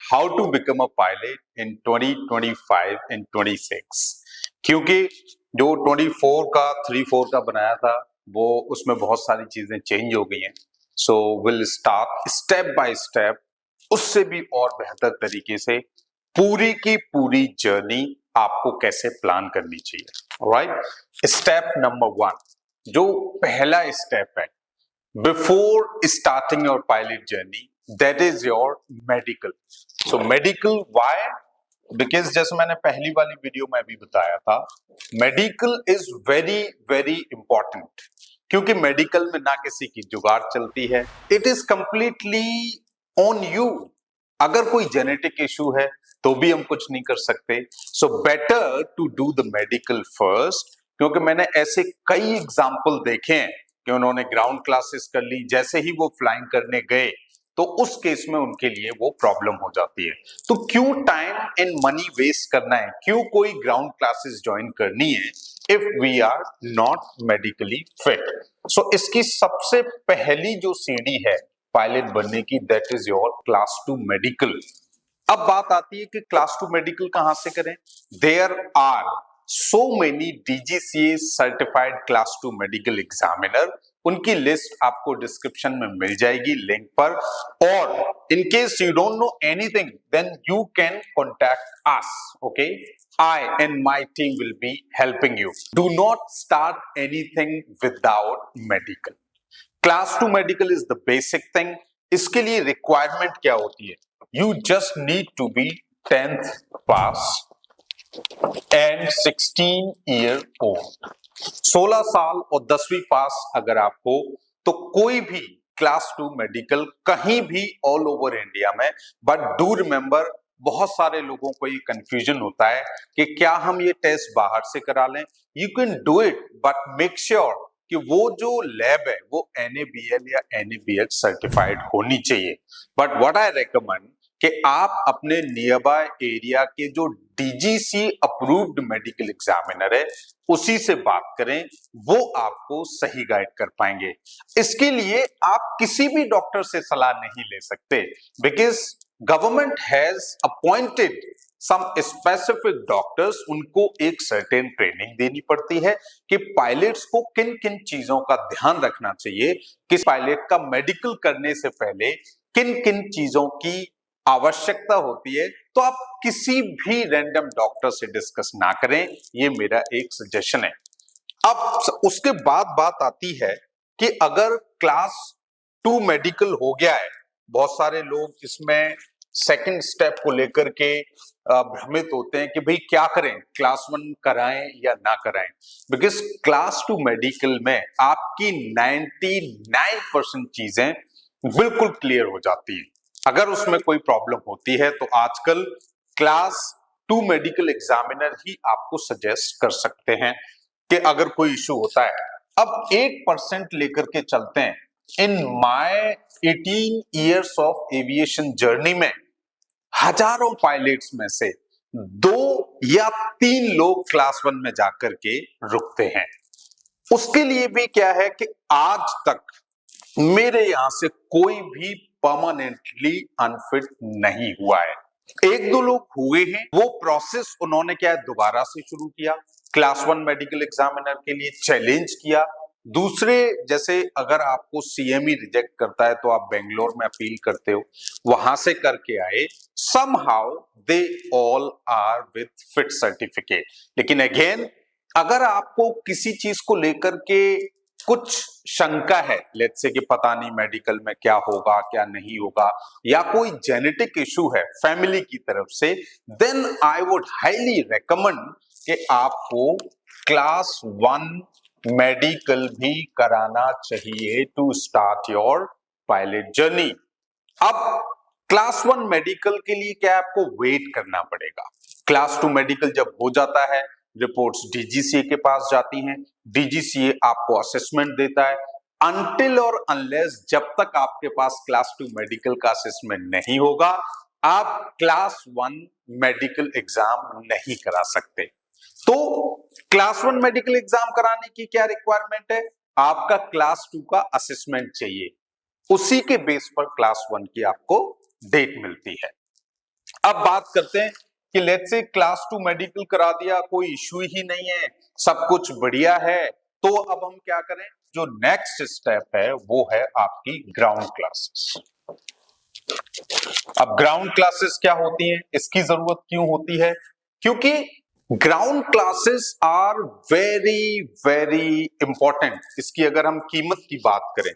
How to become a pilot in 2025 and 26। क्योंकि जो 24 का 34 का बनाया था वो उसमें बहुत सारी चीजें चेंज हो गई हैं। So will start step by step उससे भी और बेहतर तरीके से पूरी की पूरी जर्नी आपको कैसे प्लान करनी चाहिए। ऑलराइट, स्टेप नंबर 1, जो पहला स्टेप है before starting your pilot journey, that is your medical. So medical why? Because जैसे मैंने पहली वाली वीडियो में भी बताया था, medical is very very important. क्योंकि मेडिकल में ना किसी की जुगाड़ चलती है, it is completely on you. अगर कोई जेनेटिक इशू है तो भी हम कुछ नहीं कर सकते। So better to do the medical first. क्योंकि मैंने ऐसे कई एग्जाम्पल देखे हैं कि उन्होंने ग्राउंड क्लासेस कर ली, जैसे ही वो फ्लाइंग करने गए तो उस केस में उनके लिए वो प्रॉब्लम हो जाती है। तो क्यों टाइम एंड मनी वेस्ट करना है, क्यों कोई ग्राउंड क्लासेस ज्वाइन करनी है if we are not medically fit. So इसकी सबसे पहली जो सीढ़ी है पायलट बनने की, that is your class 2 medical. अब बात आती है कि क्लास 2 मेडिकल कहां से करें। There are so many DGCA certified class 2 medical examiner. उनकी लिस्ट आपको डिस्क्रिप्शन में मिल जाएगी लिंक पर। और in case you don't know anything then you can contact us. Okay, I and my team will be helping you. Do not start anything without medical. Class 2 medical is the basic thing. इसके लिए requirement क्या होती है? You just need to be 10th pass and 16 year old. 16 साल और 10वीं पास अगर आप हो तो कोई भी क्लास 2 मेडिकल कहीं भी ऑल ओवर इंडिया में। बट डू रिमेंबर, बहुत सारे लोगों को ये कंफ्यूजन होता है कि क्या हम ये टेस्ट बाहर से करा लें। You can do it but make sure कि वो जो लैब है वो NABL या NABH सर्टिफाइड होनी चाहिए। बट व्हाट आई रेकमेंड कि आप अपने नियर बाय एरिया के जो DGC अप्रूव्ड मेडिकल एग्जामिनर है उसी से बात करें, वो आपको सही गाइड कर पाएंगे। इसके लिए आप किसी भी डॉक्टर से सलाह नहीं ले सकते, because government has appointed some specific doctors. उनको एक सर्टेन ट्रेनिंग देनी पड़ती है कि पायलट्स को किन किन चीजों का ध्यान रखना चाहिए, किस पायलट का मेडिकल करने से पहले किन किन चीजों की आवश्यकता होती है। तो आप किसी भी रैंडम डॉक्टर से डिस्कस ना करें, ये मेरा एक सजेशन है। अब उसके बाद बात आती है कि अगर क्लास 2 मेडिकल हो गया है, बहुत सारे लोग इसमें सेकंड स्टेप को लेकर के भ्रमित होते हैं कि भाई क्या करें, क्लास 1 कराएं या ना कराएं। बिकॉज क्लास 2 मेडिकल में आपकी 99% चीजें बिल्कुल क्लियर हो जाती हैं। अगर उसमें कोई प्रॉब्लम होती है तो आजकल क्लास 2 मेडिकल एग्जामिनर ही आपको सजेस्ट कर सकते हैं कि अगर कोई इश्यू होता है। अब 1% लेकर के चलते हैं। In my 18 years of aviation journey में हजारों पायलट्स में से 2 या 3 लोग क्लास 1 में जाकर के रुकते हैं। उसके लिए भी क्या है कि आज तक मेरे यहां से कोई भी परमानेंटली अनफिट नहीं हुआ है। 1-2 लोग हुए हैं, वो प्रोसेस उन्होंने क्या है दोबारा से शुरू किया, क्लास 1 मेडिकल एग्जामिनर के लिए चैलेंज किया। दूसरे, जैसे अगर आपको CME रिजेक्ट करता है तो आप बेंगलोर में अपील करते हो, वहां से करके आए। Somehow they all are with fit certificate. लेकिन अगेन, अगर आपको किसी चीज को लेकर के कुछ शंका है, लेट्स से कि पता नहीं मेडिकल में क्या होगा क्या नहीं होगा, या कोई जेनेटिक इशू है फैमिली की तरफ से, then I would highly recommend कि आपको क्लास 1 मेडिकल भी कराना चाहिए to start your pilot journey. अब क्लास 1 मेडिकल के लिए क्या आपको वेट करना पड़ेगा। क्लास 2 मेडिकल जब हो जाता है, रिपोर्ट्स DGCA के पास जाती हैं, DGCA आपको असेसमेंट देता है। अनटिल और अनलेस जब तक आपके पास क्लास 2 मेडिकल का असेसमेंट नहीं होगा, आप क्लास 1 मेडिकल एग्जाम नहीं करा सकते। तो क्लास 1 मेडिकल एग्जाम कराने की क्या रिक्वायरमेंट है? आपका क्लास 2 का असेसमेंट चाहिए, उसी के बेस पर क्लास 1 की आपको डेट मिलती है। अब बात करते हैं कि लेट्स से क्लास 2 मेडिकल करा दिया, कोई इश्यू ही नहीं है, सब कुछ बढ़िया है, तो अब हम क्या करें? जो नेक्स्ट स्टेप है वो है आपकी ग्राउंड क्लासेस। अब ग्राउंड क्लासेस क्या होती हैं, इसकी जरूरत क्यों होती है? क्योंकि ground classes are very very important. इसकी अगर हम कीमत की बात करें,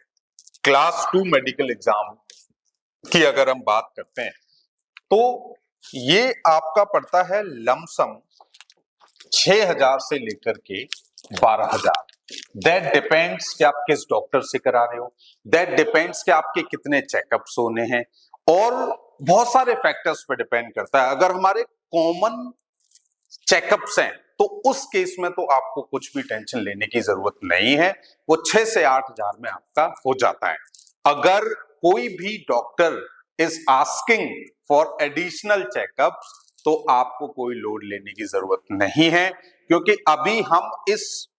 क्लास 2 मेडिकल एग्जाम की अगर हम बात करते हैं तो ये आपका पड़ता है लमसम 6,000 से लेकर के 12,000। दैट डिपेंड्स कि आप किस डॉक्टर से करा रहे हो, दैट डिपेंड्स कि आपके कितने चेकअप्स होने हैं, और बहुत सारे फैक्टर्स पे डिपेंड करता है। अगर हमारे कॉमन चेकअप्स हैं तो उस केस में तो आपको कुछ भी टेंशन लेने की जरूरत नहीं है, वो 6 से 8,000 में आपका हो जाता है। अगर कोई भी doctor is asking for additional checkups तो आपको कोई लोड लेने की जरूरत नहीं है, क्योंकि अभी हम इस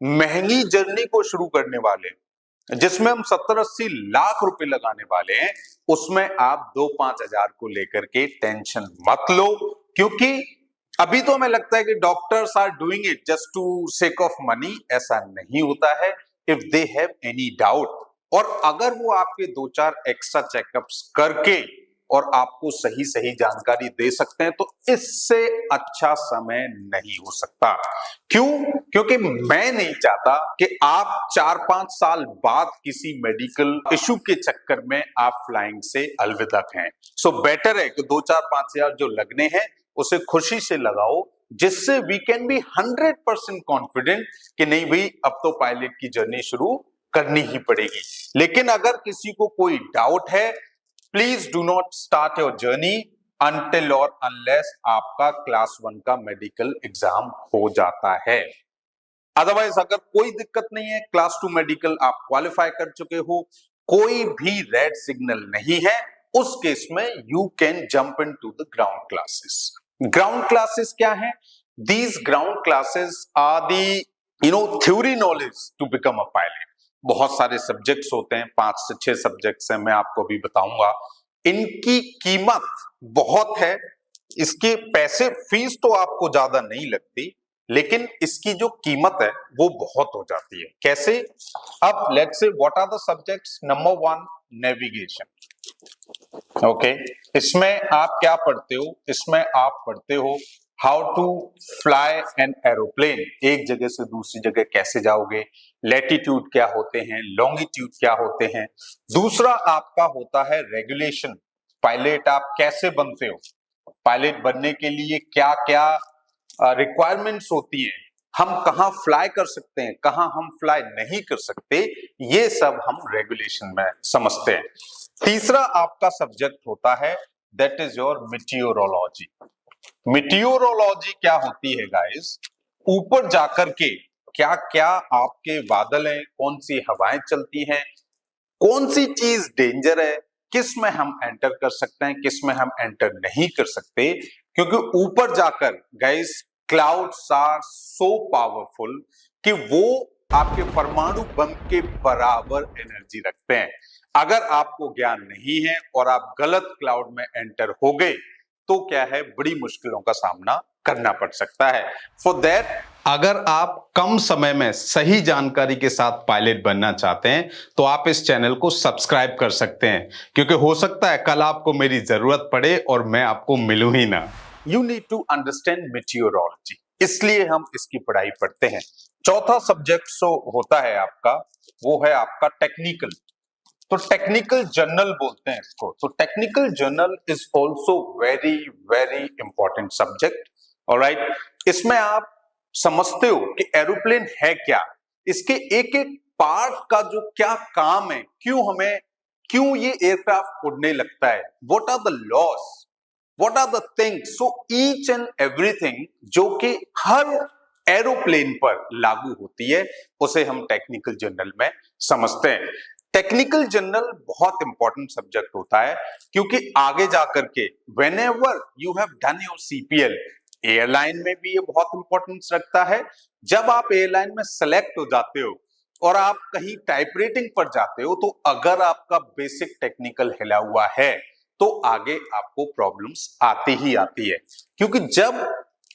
महंगी जर्नी को शुरू करने वाले हैं जिसमें हम 70-80 लाख रुपए लगाने वाले हैं। उसमें आप 2-5 हजार को लेकर के टेंशन मत लो, क्योंकि अभी तो हमें लगता है कि doctors are doing it just to sake of money. ऐसा नहीं होता है। If they have any doubt, और अगर वो आपके 2-4 एक्स्ट्रा चेकअप्स करके और आपको सही सही जानकारी दे सकते हैं तो इससे अच्छा समय नहीं हो सकता। क्यों? क्योंकि मैं नहीं चाहता कि आप 4-5 साल बाद किसी मेडिकल इशू के चक्कर में आप फ्लाइंग से अलविदा कहें। सो बेटर है कि 2-4-5 हजार जो लगने हैं उसे खुशी से लगाओ, जिससे वी कैन बी 100% कॉन्फिडेंट कि नहीं भाई अब तो पायलट की जर्नी शुरू करनी ही पड़ेगी। लेकिन अगर किसी को कोई डाउट है, please do not start your journey until और अनलेस आपका क्लास 1 का मेडिकल एग्जाम हो जाता है। अदरवाइज अगर कोई दिक्कत नहीं है, क्लास 2 मेडिकल आप क्वालिफाई कर चुके हो, कोई भी रेड सिग्नल नहीं है, उस केस में you can jump into the ground classes. Ground classes क्या है? These ground classes are the theory knowledge to become a pilot. बहुत सारे सब्जेक्ट्स होते हैं, 5 से 6 सब्जेक्ट्स हैं, मैं आपको अभी बताऊंगा। इनकी कीमत बहुत है, इसके पैसे फीस तो आपको ज्यादा नहीं लगती, लेकिन इसकी जो कीमत है वो बहुत हो जाती है। कैसे? अब let's say what are the subjects? Number 1 navigation. Okay, इसमें आप क्या पढ़ते हो? इसमें आप पढ़ते हो how to fly an aeroplane. एक जगह से दूसरी जगह कैसे जाओगे, लैटिट्यूड क्या होते हैं, लॉन्गिट्यूड क्या होते हैं। दूसरा आपका होता है रेगुलेशन, पायलट आप कैसे बनते हो, पायलट बनने के लिए क्या क्या रिक्वायरमेंट्स होती हैं, हम कहाँ फ्लाई कर सकते हैं, कहाँ हम फ्लाई नहीं कर सकते, ये सब हम रेगुलेशन में समझते हैं। तीसरा आपका सब्जेक्ट होता है that is your meteorology. Meteorology क्या होती है गाइस? ऊपर जाकर के क्या क्या आपके बादल हैं, कौन सी हवाएं चलती हैं, कौन सी चीज डेंजर है, किस में हम एंटर कर सकते हैं, किस में हम एंटर नहीं कर सकते। क्योंकि ऊपर जाकर guys clouds are so powerful कि वो आपके परमाणु बम के बराबर एनर्जी रखते हैं। अगर आपको ज्ञान नहीं है और आप गलत क्लाउड में एंटर हो गए तो क्या है, बड़ी मुश्किलों का सामना करना पड़ सकता है। फॉर दैट, अगर आप कम समय में सही जानकारी के साथ पायलट बनना चाहते हैं तो आप इस चैनल को सब्सक्राइब कर सकते हैं, क्योंकि हो सकता है कल आपको मेरी जरूरत पड़े और मैं आपको मिलूं ही ना। You need to understand meteorology, इसलिए हम इसकी पढ़ाई पढ़ते हैं। चौथा सब्जेक्ट जो होता है आपका, वो है आपका टेक्निकल। तो टेक्निकल जर्नल बोलते हैं इसको। तो technical journal is also very very important subject. Alright, इसमें आप समझते हो कि एरोप्लेन है क्या, इसके एक एक पार्ट का जो क्या काम है, क्यों ये एयरक्राफ्ट उड़ने लगता है, what are the laws, what are the things. So each and everything जो कि हर एरोप्लेन पर लागू होती है उसे हम टेक्निकल जर्नल में समझते हैं। टेक्निकल जर्नल बहुत इंपॉर्टेंट सब्जेक्ट होता है, क्योंकि आगे जाकर के whenever you have done your CPL, airline में भी ये बहुत इंपॉर्टेंस रखता है। जब आप एयरलाइन में सेलेक्ट हो जाते हो और आप कहीं टाइप रेटिंग पर जाते हो, तो अगर आपका बेसिक टेक्निकल हिला हुआ है तो आगे आपको प्रॉब्लम्स आती ही आती है। क्योंकि जब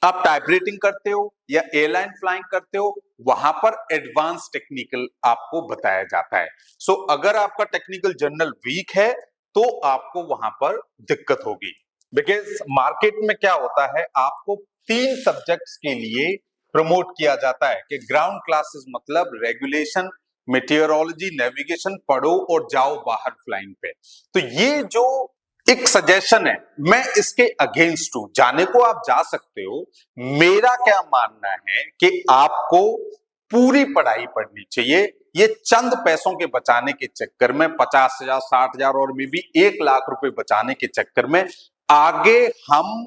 आप टाइप रेटिंग करते हो या एयरलाइन फ्लाइंग करते हो, वहां पर एडवांस टेक्निकल आपको बताया जाता है। सो अगर आपका टेक्निकल जर्नल वीक है तो आपको वहां पर दिक्कत होगी। बिकॉज मार्केट में क्या होता है, आपको 3 सब्जेक्ट्स के लिए प्रमोट किया जाता है कि ग्राउंड क्लासेस मतलब रेगुलेशन, मेटेरियोलॉजी, नेविगेशन पढ़ो और जाओ बाहर फ्लाइंग पे। तो ये जो एक सजेशन है, मैं इसके अगेंस्ट हूं। जाने को आप जा सकते हो, मेरा क्या मानना है कि आपको पूरी पढ़ाई पढ़नी चाहिए। ये चंद पैसों के बचाने के चक्कर में 50,000, 60,000 और मे भी 1,00,000 रुपए बचाने के चक्कर में आगे हम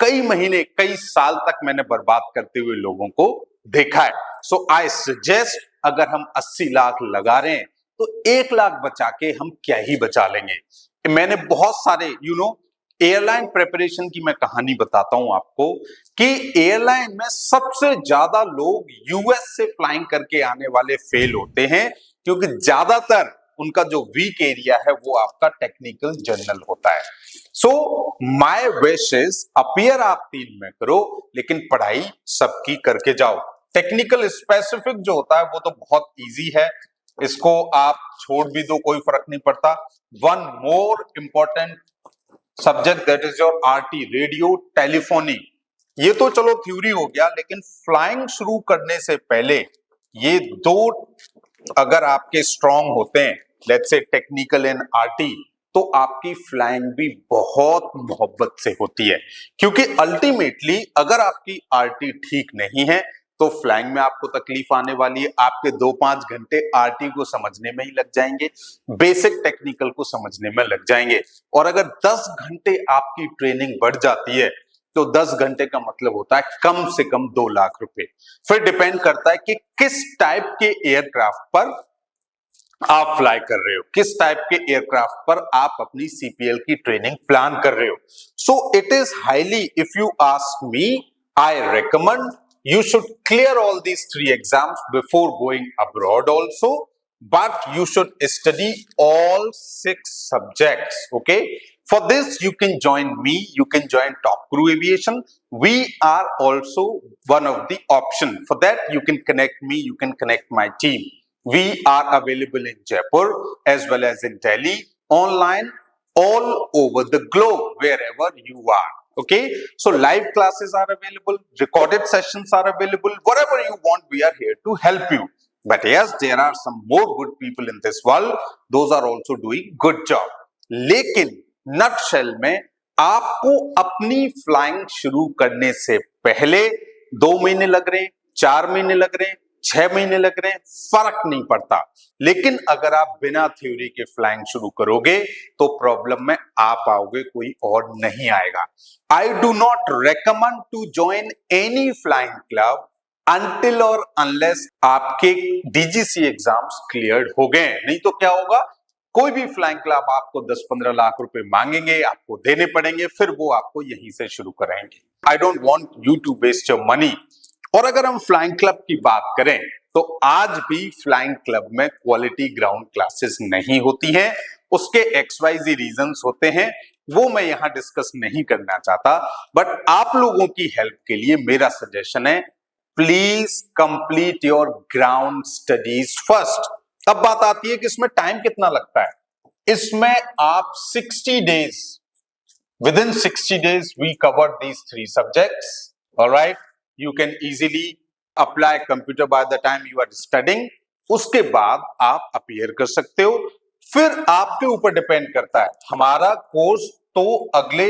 कई महीने, कई साल तक मैंने बर्बाद करते हुए लोगों को देखा है। सो आई सजेस्ट, अगर हम 80 लाख लगा रहे हैं तो 1,00,000 बचा के हम क्या ही बचा लेंगे। मैंने बहुत सारे एयरलाइन प्रिपरेशन की मैं कहानी बताता हूं आपको कि एयरलाइन में सबसे ज्यादा लोग यूएस से फ्लाइंग करके आने वाले फेल होते हैं, क्योंकि ज्यादातर उनका जो वीक एरिया है वो आपका टेक्निकल जर्नल होता है। So my wish is, appear आप 3 में करो लेकिन पढ़ाई सबकी करके जाओ। टेक्निकल स्पेसिफिक जो होता है वो तो बहुत इजी है, इसको आप छोड़ भी दो, कोई फर्क नहीं पड़ता। One more important subject, that is your RT, radio telephony. ये तो चलो थ्योरी हो गया, लेकिन फ्लाइंग शुरू करने से पहले ये 2 अगर आपके स्ट्रांग होते हैं, let's say technical and RT, तो आपकी फ्लाइंग भी बहुत मोहब्बत से होती है। क्योंकि अल्टीमेटली अगर आपकी आरटी ठीक नहीं है तो फ्लाइंग में आपको तकलीफ आने वाली है। आपके 2-5 घंटे आरटी को समझने में ही लग जाएंगे, बेसिक टेक्निकल को समझने में लग जाएंगे। और अगर 10 घंटे आपकी ट्रेनिंग बढ़ जाती है तो 10 घंटे का मतलब होता है कम से कम 2 लाख रुपए। फिर डिपेंड करता है कि किस टाइप के एयरक्राफ्ट पर आप फ्लाई कर रहे हो, किस टाइप के एयरक्राफ्ट पर आप अपनी सीपीएल की ट्रेनिंग प्लान कर रहे हो। So it is highly, if you ask me, I recommend you should clear all these 3 exams before going abroad also, but you should study all 6 subjects. Okay, for this you can join me, you can join Top Crew Aviation. We are also one of the option. For that you can connect me, you can connect my team. We are available in Jaipur as well as in Delhi, online, all over the globe, wherever you are. Okay, so live classes are available, recorded sessions are available, whatever you want, we are here to help you. But yes, there are some more good people in this world, those are also doing good job. लेकिन nutshell में आपको अपनी flying शुरू करने से पहले 2 महीने लग रहे हैं, 4 महीने लग रहे हैं, 6 महीने लग रहे हैं, फर्क नहीं पड़ता। लेकिन अगर आप बिना थ्योरी के फ्लाइंग शुरू करोगे तो प्रॉब्लम में आप आओगे, कोई और नहीं आएगा। I do not recommend to join any flying club until और अनलेस आपके डीजीसी एग्जाम्स क्लियर्ड हो गए। नहीं तो क्या होगा, कोई भी फ्लाइंग क्लब आपको 10-15 लाख रुपए मांगेंगे, आपको देने पड़ेंगे, फिर वो आपको यहीं से शुरू कराएंगे। I don't want you to waste your money. और अगर हम फ्लाइंग क्लब की बात करें तो आज भी फ्लाइंग क्लब में क्वालिटी ग्राउंड क्लासेस नहीं होती हैं। उसके XYZ रीजंस होते हैं, वो मैं यहां डिस्कस नहीं करना चाहता। बट आप लोगों की हेल्प के लिए मेरा सजेशन है, please complete your ground studies first. अब बात आती है कि इसमें टाइम कितना लगता है। इसमें आप 60 days, within 60 days we covered these 3 subjects. All right, you can easily apply computer by the time you are studying. उसके बाद आप अपीयर कर सकते हो। फिर आपके ऊपर डिपेंड करता है। हमारा कोर्स तो अगले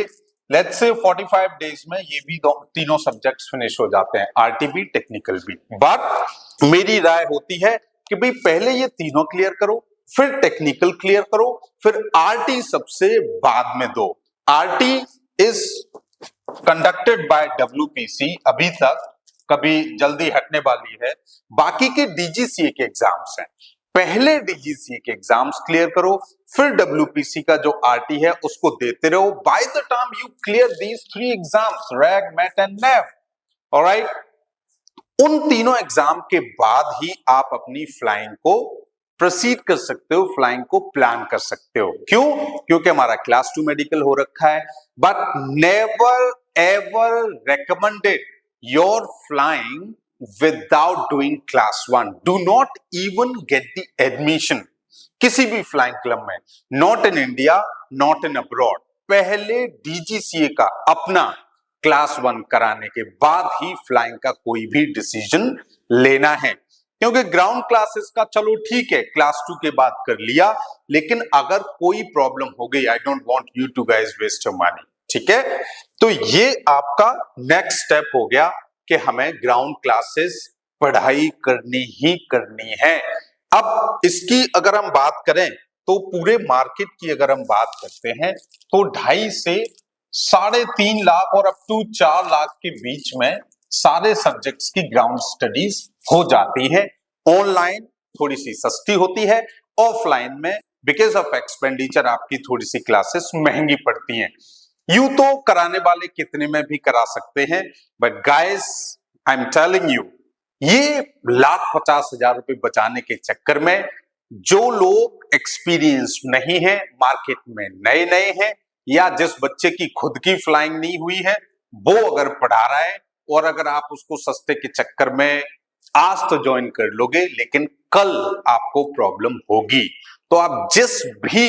लेट्स से 45 डेज में ये भी तीनों सब्जेक्ट्स फिनिश हो जाते हैं, आरटी भी टेक्निकल भी। बट मेरी राय होती है कि भाई पहले ये तीनों क्लियर करो, फिर टेक्निकल क्लियर करो, फिर आरटी सबसे बाद में दो। RT is conducted by WPC, अभी तक, कभी जल्दी हटने वाली है। बाकी के डीजीसीए के एग्जाम्स हैं, पहले डीजीसीए के एग्जाम्स क्लियर करो, फिर डब्ल्यूपीसी का जो आरटी है उसको देते रहो। By the time you clear these 3 exams, reg, met and nav, alright, उन तीनों एग्जाम के बाद ही आप अपनी फ्लाइंग को प्रोसीड कर सकते हो, फ्लाइंग को प्लान कर सकते हो। क्यों? क्योंकि हमारा क्लास 2 मेडिकल हो रखा है। But never ever recommended your flying without doing class 1। Do not even get the admission किसी भी फ्लाइंग क्लब में, not in India, not in abroad. पहले डीजीसीए का अपना क्लास 1 कराने के बाद ही फ्लाइंग का कोई भी डिसीजन लेना है। क्योंकि ग्राउंड क्लासेस का चलो ठीक है, क्लास 2 के बाद कर लिया, लेकिन अगर कोई प्रॉब्लम हो गई, I don't want you to guys waste your money. ठीक है, तो ये आपका नेक्स्ट स्टेप हो गया कि हमें ग्राउंड क्लासेस पढ़ाई करनी ही करनी है। अब इसकी अगर हम बात करें तो पूरे मार्केट की अगर हम बात करते हैं तो 2.5 से 3.5 लाख और अप टू 4 लाख के बीच में सारे सब्जेक्ट्स की ग्राउंड स्टडीज हो जाती है। ऑनलाइन थोड़ी सी सस्ती होती है, ऑफलाइन में बिकॉज ऑफ एक्सपेंडिचर आपकी थोड़ी सी क्लासेस महंगी पड़ती हैं। यूं तो कराने वाले कितने में भी करा सकते हैं, but guys I am telling you, ये 1,50,000 रुपए बचाने के चक्कर में जो लोग एक्सपीरियंस नहीं है, मार्केट में नए नए हैं, या जिस बच्चे की खुद की फ्लाइंग नहीं हुई है वो अगर पढ़ा रहा है, और अगर आप उसको सस्ते के चक्कर में आज तो ज्वाइन कर लोगे लेकिन कल आपको प्रॉब्लम होगी। तो आप जिस भी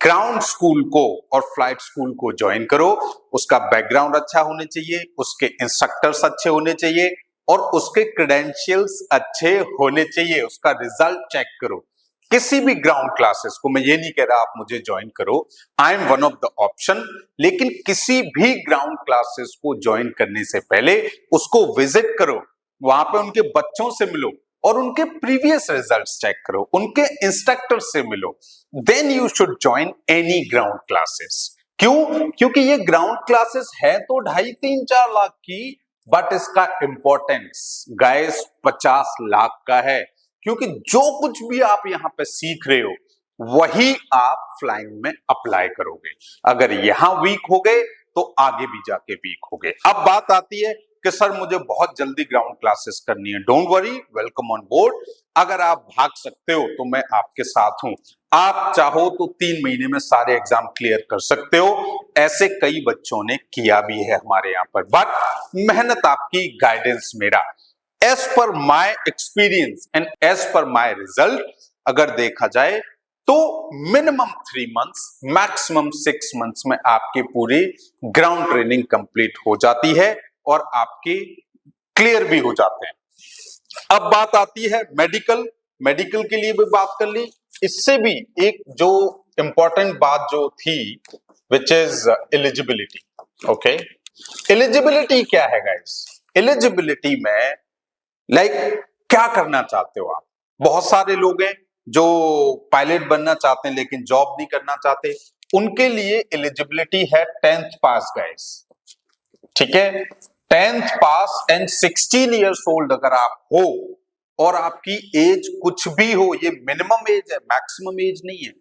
ग्राउंड स्कूल को और फ्लाइट स्कूल को ज्वाइन करो, उसका बैकग्राउंड अच्छा होने चाहिए, उसके इंस्ट्रक्टर्स अच्छे होने चाहिए और उसके क्रेडेंशियल्स अच्छे होने चाहिए। उसका रिजल्ट चेक करो। किसी भी ग्राउंड क्लासेस को, मैं ये नहीं कह रहा आप मुझे ज्वाइन करो, I am one of the option, लेकिन किसी भी ग्राउंड क्लासेस को ज्वाइन करने से पहले उसको विजिट करो, वहां पे उनके बच्चों से मिलो और उनके प्रीवियस रिजल्ट्स चेक करो, उनके इंस्ट्रक्टर से मिलो, then you should join any ground classes. क्यों? क्योंकि ये ग्राउंड क्लासेस है तो 2.5-3-4 लाख की, बट इसका इंपॉर्टेंस गाइस 50 लाख का है। क्योंकि जो कुछ भी आप यहां पे सीख रहे हो वही आप फ्लाइंग में अप्लाई करोगे। अगर यहां वीक हो गए तो आगे भी जाके वीक हो गए। अब बात आती है कि सर मुझे बहुत जल्दी ग्राउंड क्लासेस करनी है। Don't worry, welcome on board. अगर आप भाग सकते हो तो मैं आपके साथ हूं। आप चाहो तो 3 महीने में सारे एग्जाम क्लियर कर सकते हो। ऐसे कई बच्चों ने किया भी है हमारे यहाँ पर, बट मेहनत आपकी, गाइडेंस मेरा। As per my experience and as per my result अगर देखा जाए तो मिनिमम 3 मंथ्स, मैक्सिमम 6 मंथ्स में आपकी पूरी ग्राउंड ट्रेनिंग कंप्लीट हो जाती है और आपके क्लियर भी हो जाते हैं। अब बात आती है मेडिकल। मेडिकल के लिए भी बात कर ली। इससे भी एक जो इंपॉर्टेंट बात जो थी, which is eligibility. Okay, eligibility क्या है गाइस? एलिजिबिलिटी में क्या करना चाहते हो आप? बहुत सारे लोग हैं जो पायलट बनना चाहते हैं लेकिन जॉब नहीं करना चाहते। उनके लिए एलिजिबिलिटी है 10th पास गाइस। ठीक है, 10th pass and 16 years old अगर आप हो और आपकी एज कुछ भी हो, ये मिनिमम एज है, मैक्सिमम एज नहीं है।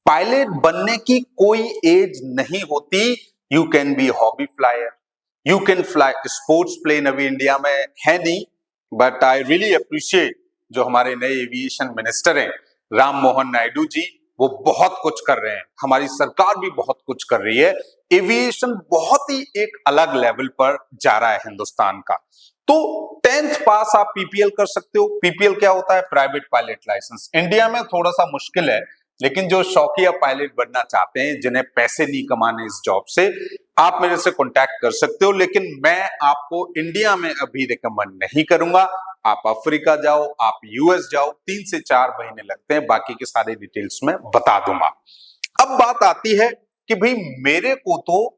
पायलट बनने की कोई एज नहीं होती। You can be hobby flyer, you can fly sports plane, अभी इंडिया में है नहीं, बट आई रियली अप्रिशिएट जो हमारे नए एविएशन मिनिस्टर हैं राम मोहन नायडू जी, वो बहुत कुछ कर रहे हैं। हमारी सरकार भी बहुत कुछ कर रही है। एविएशन बहुत ही एक अलग लेवल पर जा रहा है हिंदुस्तान का। तो 10th पास आप पीपीएल कर सकते हो। पीपीएल क्या होता है? Private pilot licence. इंडिया में थोड़ा सा मुश्किल है, लेकिन जो शौकिया पायलट बनना चाहते हैं, जिन्हें पैसे नहीं कमाने इस जॉब से, आप मेरे से कांटेक्ट कर सकते हो। लेकिन मैं आपको इंडिया में अभी रिकमेंड नहीं करूंगा। आप अफ्रीका जाओ, आप यूएस जाओ, 3 से 4 महीने लगते हैं, बाकी के सारे डिटेल्स में बता दूंगा। अब बात आती है कि भाई मेरे को तो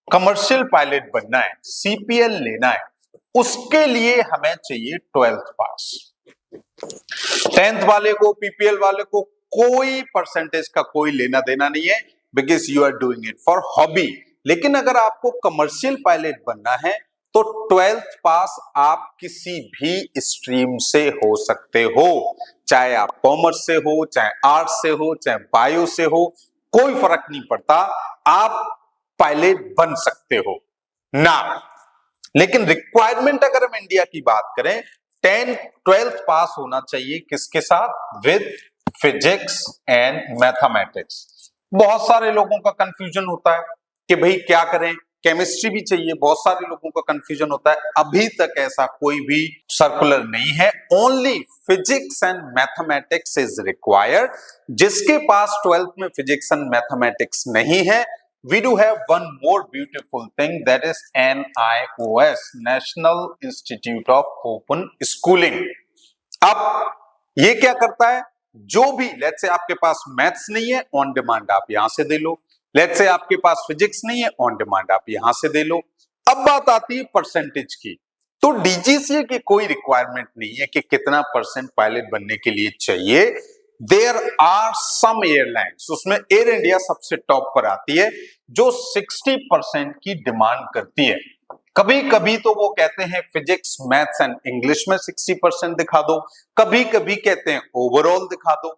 कमर्शियल पायलट बनना है, सीपीएल लेना है, उसके लिए हमें चाहिए 12th पास। 10th वाले को, पीपीएल वाले को कोई परसेंटेज का कोई लेना देना नहीं है, because you are doing it for hobby. लेकिन अगर आपको कमर्शियल पायलट बनना है तो 12th पास आप किसी भी स्ट्रीम से हो सकते हो, चाहे आप कॉमर्स से हो, चाहे आर्ट्स से हो, चाहे बायो से हो, कोई फर्क नहीं पड़ता, आप पायलट बन सकते हो ना। लेकिन रिक्वायरमेंट अगर हम इंडिया की बात करें, 12th पास होना चाहिए किसके साथ? With physics and mathematics. बहुत सारे लोगों का कंफ्यूजन होता है कि भाई क्या करें, केमिस्ट्री भी चाहिए, बहुत सारे लोगों का कंफ्यूजन होता है। अभी तक ऐसा कोई भी सर्कुलर नहीं है, only physics and mathematics is required. जिसके पास 12th में फिजिक्स एंड मैथमेटिक्स नहीं है, we do have one more beautiful thing, that is NIOS, National Institute of Open Schooling। अब ये क्या करता है, जो भी लेट्स से आपके पास मैथ्स नहीं है, ऑन डिमांड आप यहां से दे लो। लेट्स से आपके पास फिजिक्स नहीं है, ऑन डिमांड आप यहां से दे लो। अब बात आती है परसेंटेज की। तो डीजीसीए की कोई रिक्वायरमेंट नहीं है कि कितना परसेंट पायलट बनने के लिए चाहिए। देयर आर सम एयरलाइंस, उसमें एयर इंडिया सबसे टॉप पर आती है, जो 60% की डिमांड करती है। कभी कभी तो वो कहते हैं फिजिक्स मैथ्स एंड इंग्लिश में 60% दिखा दो, कभी कभी कहते हैं ओवरऑल दिखा दो,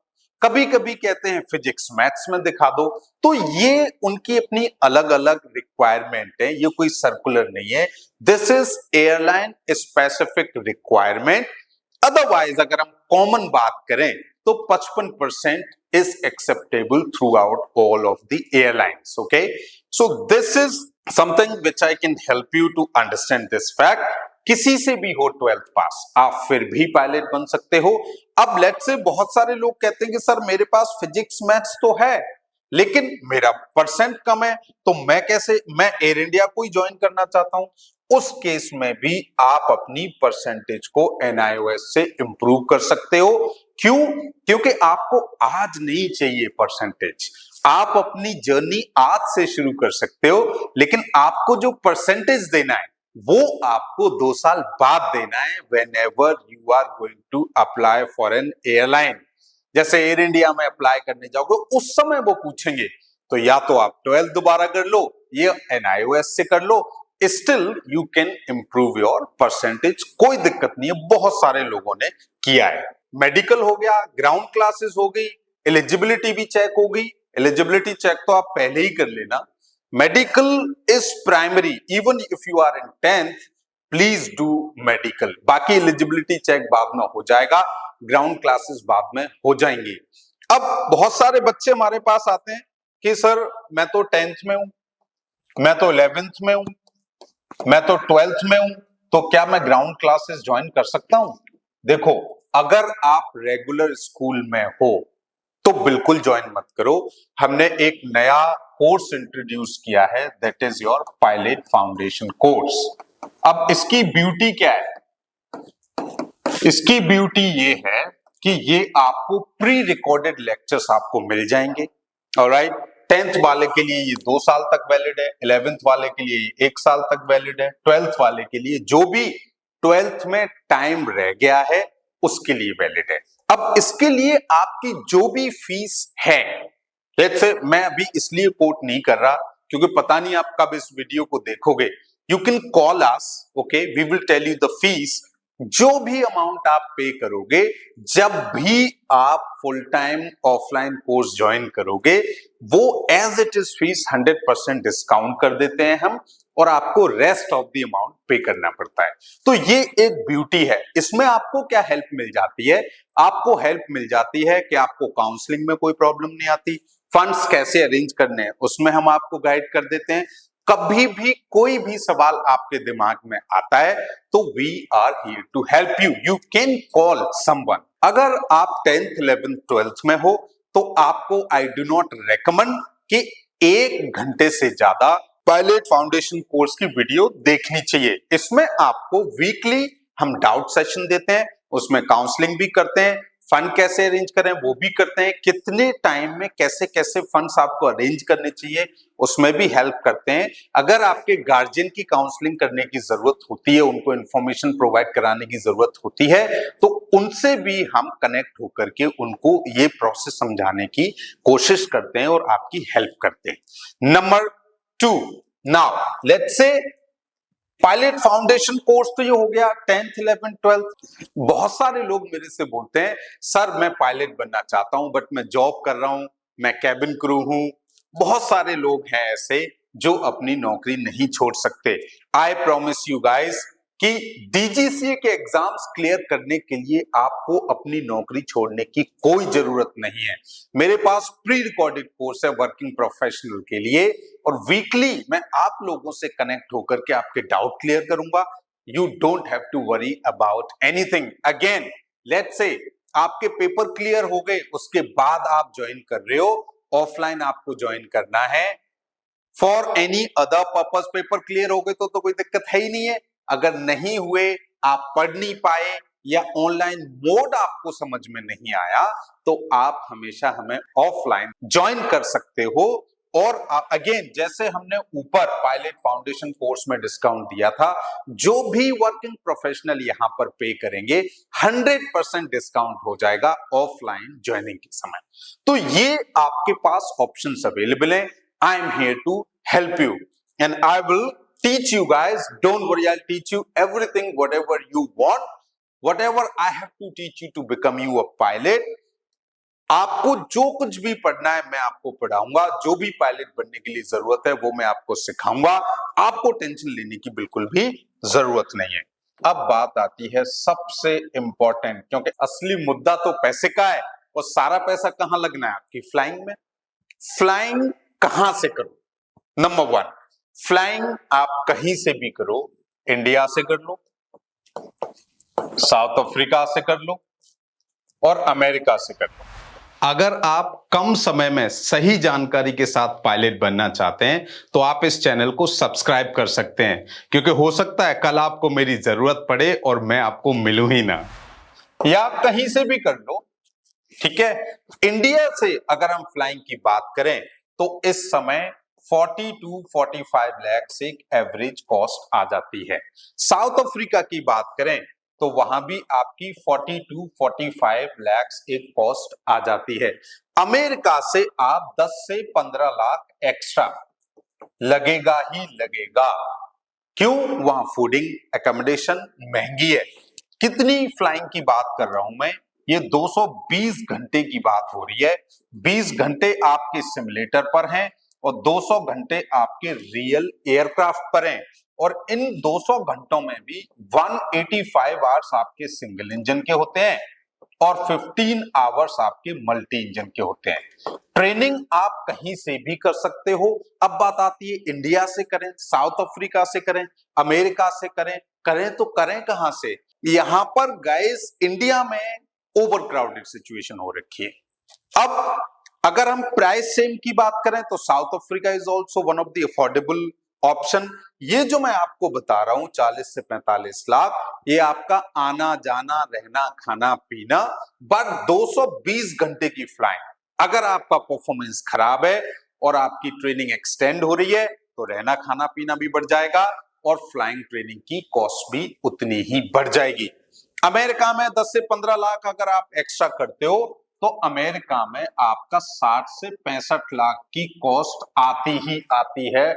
कभी कभी कहते हैं फिजिक्स मैथ्स में दिखा दो। तो ये उनकी अपनी अलग अलग रिक्वायरमेंट है, ये कोई सर्कुलर नहीं है। This is airline specific requirement. Otherwise अगर हम कॉमन बात करें तो 55% is acceptable throughout all of the airlines. Okay, so this is something which I can help you to understand this fact. किसी से भी हो 12th पास, आप फिर भी पायलट बन सकते हो। अब लेट्स से बहुत सारे लोग कहते हैं कि सर मेरे पास फिजिक्स मैथ्स तो है लेकिन मेरा परसेंट कम है, तो मैं कैसे, मैं एयर इंडिया को ही ज्वाइन करना चाहता हूं। उस केस में भी आप अपनी परसेंटेज को एनआईओएस से इंप्रूव कर सकते हो। क्यों? क्योंकि आपको आज नहीं चाहिए परसेंटेज, आप अपनी जर्नी आज से शुरू कर सकते हो, लेकिन आपको जो परसेंटेज देना है वो आपको 2 साल बाद देना है, whenever you are going to apply for an airline। जैसे एयर इंडिया में अप्लाई करने जाओगे उस समय वो पूछेंगे, तो या तो आप 12th दोबारा कर लो, ये एनआईओएस से कर लो, still you can improve your percentage, कोई दिक्कत नहीं है, बहुत सारे लोगों ने किया है। मेडिकल हो गया, ग्राउंड क्लासेस हो गई, एलिजिबिलिटी भी चेक हो गई। एलिजिबिलिटी चेक तो आप पहले ही कर लेना। Medical is primary, even if you are in 10th please do medical. बाकी एलिजिबिलिटी चेक बाद में हो जाएगा, ग्राउंड क्लासेस बाद में हो जाएंगी। अब बहुत सारे बच्चे हमारे पास आते हैं कि सर मैं तो 10th में हूं, मैं तो 11th में हूं, मैं तो 12th में हूं, तो क्या मैं ग्राउंड क्लासेस ज्वाइन कर सकता हूं? देखो, अगर आप रेगुलर स्कूल में हो तो बिल्कुल ज्वाइन मत करो। हमने एक नया कोर्स इंट्रोड्यूस किया है, that is your pilot foundation course. अब इसकी ब्यूटी क्या है? इसकी ब्यूटी ये है कि ये आपको प्री रिकॉर्डेड लेक्चर्स आपको मिल जाएंगे। ऑलराइट, 10th वाले के लिए ये 2 साल तक वैलिड है, 11th वाले के लिए 1 साल तक वैलिड है, 12th वाले के लिए जो भी 12th में टाइम रह गया है उसके लिए वैलिड है। अब इसके लिए आपकी जो भी फीस है, लेट्स से मैं अभी इसलिए कोट नहीं कर रहा क्योंकि पता नहीं आप कब इस वीडियो को देखोगे। You can call us, okay, we will tell you the fees. जो भी अमाउंट आप पे करोगे जब भी आप full time offline course join करोगे, वो as it is fees 100% discount कर देते हैं हम, और आपको रेस्ट ऑफ द अमाउंट पे करना पड़ता है। तो ये एक ब्यूटी है। इसमें आपको क्या हेल्प मिल जाती है? आपको हेल्प मिल जाती है कि आपको काउंसलिंग में कोई प्रॉब्लम नहीं आती, फंड्स कैसे अरेंज करने हैं उसमें हम आपको गाइड कर देते हैं। कभी भी कोई भी सवाल आपके दिमाग में आता है तो we are here to help you, you can call someone. अगर आप 10th 11th 12th में हो तो आपको आई डू नॉट रेकमेंड कि 1 घंटे से ज्यादा पायलट फाउंडेशन कोर्स की वीडियो देखनी चाहिए। इसमें आपको वीकली हम डाउट सेशन देते हैं, उसमें काउंसलिंग भी करते हैं, फंड कैसे अरेंज करें वो भी करते हैं, कितने टाइम में कैसे कैसे फंड्स आपको अरेंज करने चाहिए उसमें भी हेल्प करते हैं। अगर आपके गार्जियन की काउंसलिंग करने की जरूरत होती है, उनको इंफॉर्मेशन प्रोवाइड कराने की जरूरत होती है, तो उनसे भी हम कनेक्ट होकर के उनको ये प्रोसेस समझाने की कोशिश करते हैं और आपकी हेल्प करते हैं। Number 2, now let's say pilot foundation course तो ये हो गया 10th 11th 12th। बहुत सारे लोग मेरे से बोलते हैं सर मैं पायलट बनना चाहता हूं बट मैं जॉब कर रहा हूं, मैं कैबिन क्रू हूं। बहुत सारे लोग हैं ऐसे जो अपनी नौकरी नहीं छोड़ सकते। आई प्रॉमिस यू गाइस कि डीजीसीए के एग्जाम्स क्लियर करने के लिए आपको अपनी नौकरी छोड़ने की कोई जरूरत नहीं है। मेरे पास प्री रिकॉर्डेड कोर्स है वर्किंग प्रोफेशनल के लिए, और वीकली मैं आप लोगों से कनेक्ट होकर के आपके डाउट क्लियर करूंगा। You don't have to worry about anything. Again let's say आपके पेपर क्लियर हो गए, उसके बाद आप ज्वाइन कर रहे हो, ऑफलाइन आपको ज्वाइन करना है। For any other purpose paper clear हो गए तो कोई दिक्कत है ही नहीं है। अगर नहीं हुए, आप पढ़ नहीं पाए, या ऑनलाइन मोड आपको समझ में नहीं आया, तो आप हमेशा हमें ऑफलाइन ज्वाइन कर सकते हो। और अगेन जैसे हमने ऊपर पायलट फाउंडेशन कोर्स में डिस्काउंट दिया था, जो भी वर्किंग प्रोफेशनल यहां पर पे करेंगे 100% डिस्काउंट हो जाएगा ऑफलाइन ज्वाइनिंग के समय। तो ये आपके पास ऑप्शंस अवेलेबल है। I am here to help you and I will teach you guys. Don't worry, I'll teach you everything, whatever you want, whatever I have to teach you to become you a pilot. आपको जो कुछ भी पढ़ना है मैं आपको पढ़ाऊंगा, जो भी पायलट बनने के लिए जरूरत है वो मैं आपको सिखाऊंगा। आपको टेंशन लेने की बिल्कुल भी जरूरत नहीं है। अब बात आती है सबसे इंपॉर्टेंट, क्योंकि असली मुद्दा तो पैसे का है, और सारा पैसा कहां लगना है? आपकी फ्लाइंग में। फ्लाइंग कहां से करो? नंबर 1, फ्लाइंग आप कहीं से भी करो। इंडिया से कर लो, साउथ अफ्रीका से कर लो, और अमेरिका से कर लो। अगर आप कम समय में सही जानकारी के साथ पायलट बनना चाहते हैं तो आप इस चैनल को सब्सक्राइब कर सकते हैं, क्योंकि हो सकता है कल आपको मेरी जरूरत पड़े और मैं आपको मिलूं ही ना। या आप कहीं से भी कर लो, ठीक है। इंडिया से अगर हम फ्लाइंग की बात करें तो इस समय 40 to 45 लाख से एक एवरेज कॉस्ट आ जाती है। साउथ अफ्रीका की बात करें तो वहां भी आपकी 40 to 45 लाख एक कॉस्ट आ जाती है। अमेरिका से आप 10 से 15 लाख एक्स्ट्रा लगेगा ही लगेगा। क्यों? वहां फूडिंग एकोमोडेशन महंगी है। कितनी फ्लाइंग की बात कर रहा हूं मैं? ये 220 घंटे की बात हो रही है। 20 घंटे आपके सिमुलेटर पर हैं और 200 घंटे आपके रियल एयरक्राफ्ट पर हैं। और इन 200 घंटों में भी 185 आवर्स आपके सिंगल इंजन के होते हैं और 15 आवर्स आपके मल्टी इंजन के होते हैं। ट्रेनिंग आप कहीं से भी कर सकते हो। अब बात आती है इंडिया से करें, साउथ अफ्रीका से करें, अमेरिका से करें तो करें कहां से? यहां पर गाइस इंडिया में ओवर क्राउडेड सिचुएशन हो रखी है। अब अगर हम प्राइस सेम की बात करें तो south Africa is also one of the affordable option. ये जो मैं आपको बता रहा हूं 40 से 45 लाख, ये आपका आना जाना रहना खाना पीना, बट 220 घंटे की फ्लाइंग। अगर आपका परफॉर्मेंस खराब है और आपकी ट्रेनिंग एक्सटेंड हो रही है तो रहना खाना पीना भी बढ़ जाएगा और फ्लाइंग ट्रेनिंग की कॉस्ट भी उतनी ही बढ़ जाएगी। अमेरिका में 10 से 15 लाख अगर आप एक्स्ट्रा करते हो तो अमेरिका में आपका 60 से 65 लाख की कॉस्ट आती ही आती है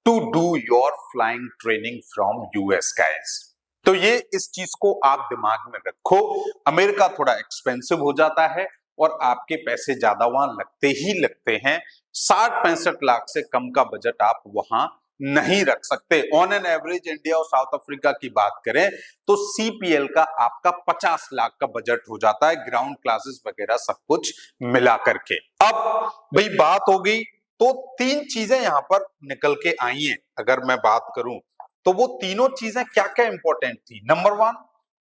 to do your flying training from US guys. तो ये इस चीज को आप दिमाग में रखो। अमेरिका थोड़ा एक्सपेंसिव हो जाता है और आपके पैसे ज्यादा वहां लगते ही लगते हैं। 60-65 लाख से कम का बजट आप वहां नहीं रख सकते। ऑन एन एवरेज इंडिया और साउथ अफ्रीका की बात करें तो सीपीएल का आपका 50 लाख का बजट हो जाता है, ग्राउंड क्लासेस वगैरह सब कुछ मिला करके। अब भाई बात हो गई तो 3 चीजें यहां पर निकल के आई हैं। अगर मैं बात करूं तो वो तीनों चीजें क्या क्या इंपॉर्टेंट थी? नंबर 1,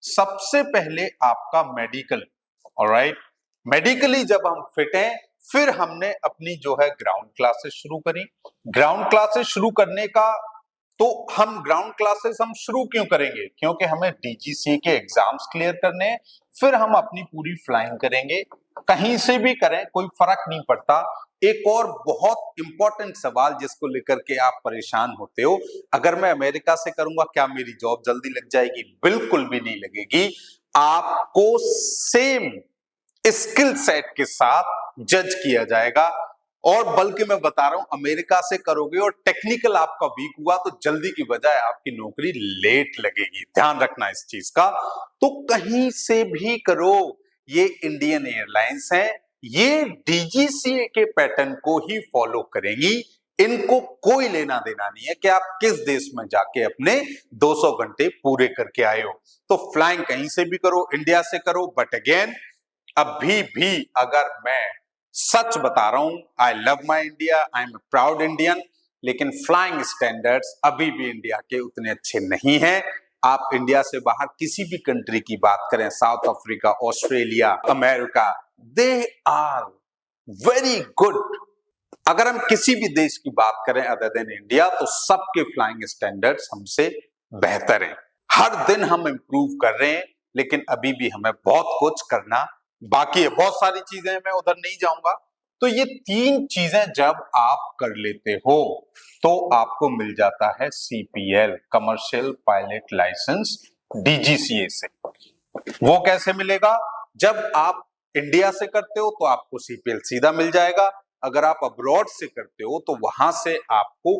सबसे पहले आपका मेडिकल। ऑलराइट, मेडिकली जब हम फिट हैं फिर हमने अपनी जो है ग्राउंड क्लासेस शुरू करी। ग्राउंड क्लासेस शुरू करने का तो हम ग्राउंड क्लासेस हम शुरू क्यों करेंगे? क्योंकि हमें डीजीसीए के एग्जाम्स क्लियर करने हैं, फिर हम अपनी पूरी फ्लाइंग करेंगे। कहीं से भी करें कोई फर्क नहीं पड़ता। एक और बहुत इंपॉर्टेंट सवाल जिसको लेकर के आप परेशान होते हो, अगर मैं अमेरिका से करूंगा क्या मेरी जॉब जल्दी लग जाएगी? बिल्कुल भी नहीं लगेगी। आपको सेम स्किल सेट के साथ जज किया जाएगा। और बल्कि मैं बता रहा हूं अमेरिका से करोगे और टेक्निकल आपका वीक हुआ तो जल्दी की बजाय आपकी नौकरी लेट लगेगी। ध्यान रखना इस चीज का। तो कहीं से भी करो, ये इंडियन एयरलाइंस है, ये डीजीसीए के पैटर्न को ही फॉलो करेंगी। इनको कोई लेना देना नहीं है कि आप किस देश में जाके अपने 200 घंटे पूरे करके आए हो। तो फ्लाइंग कहीं से भी करो, इंडिया से करो, बट अगेन अभी भी अगर मैं सच बता रहा हूं, I love my India, I am proud Indian, लेकिन फ्लाइंग स्टैंडर्ड्स अभी भी इंडिया के उतने अच्छे नहीं हैं। आप इंडिया से बाहर किसी भी कंट्री की बात करें, South Africa, Australia, America, they are very good. अगर हम किसी भी देश की बात करें अदर देन इंडिया, तो सबके फ्लाइंग स्टैंडर्ड्स हमसे बेहतर हैं। हर दिन हम इंप्रूव कर रहे हैं, लेकिन अभी भी हमें बहुत कुछ करना बाकी है। बहुत सारी चीजें, मैं उधर नहीं जाऊंगा। तो ये 3 चीजें जब आप कर लेते हो तो आपको मिल जाता है CPL, commercial pilot licence, DGCA से। वो कैसे मिलेगा? जब आप इंडिया से करते हो तो आपको CPL सीधा मिल जाएगा। अगर आप अब्रॉड से करते हो तो वहां से आपको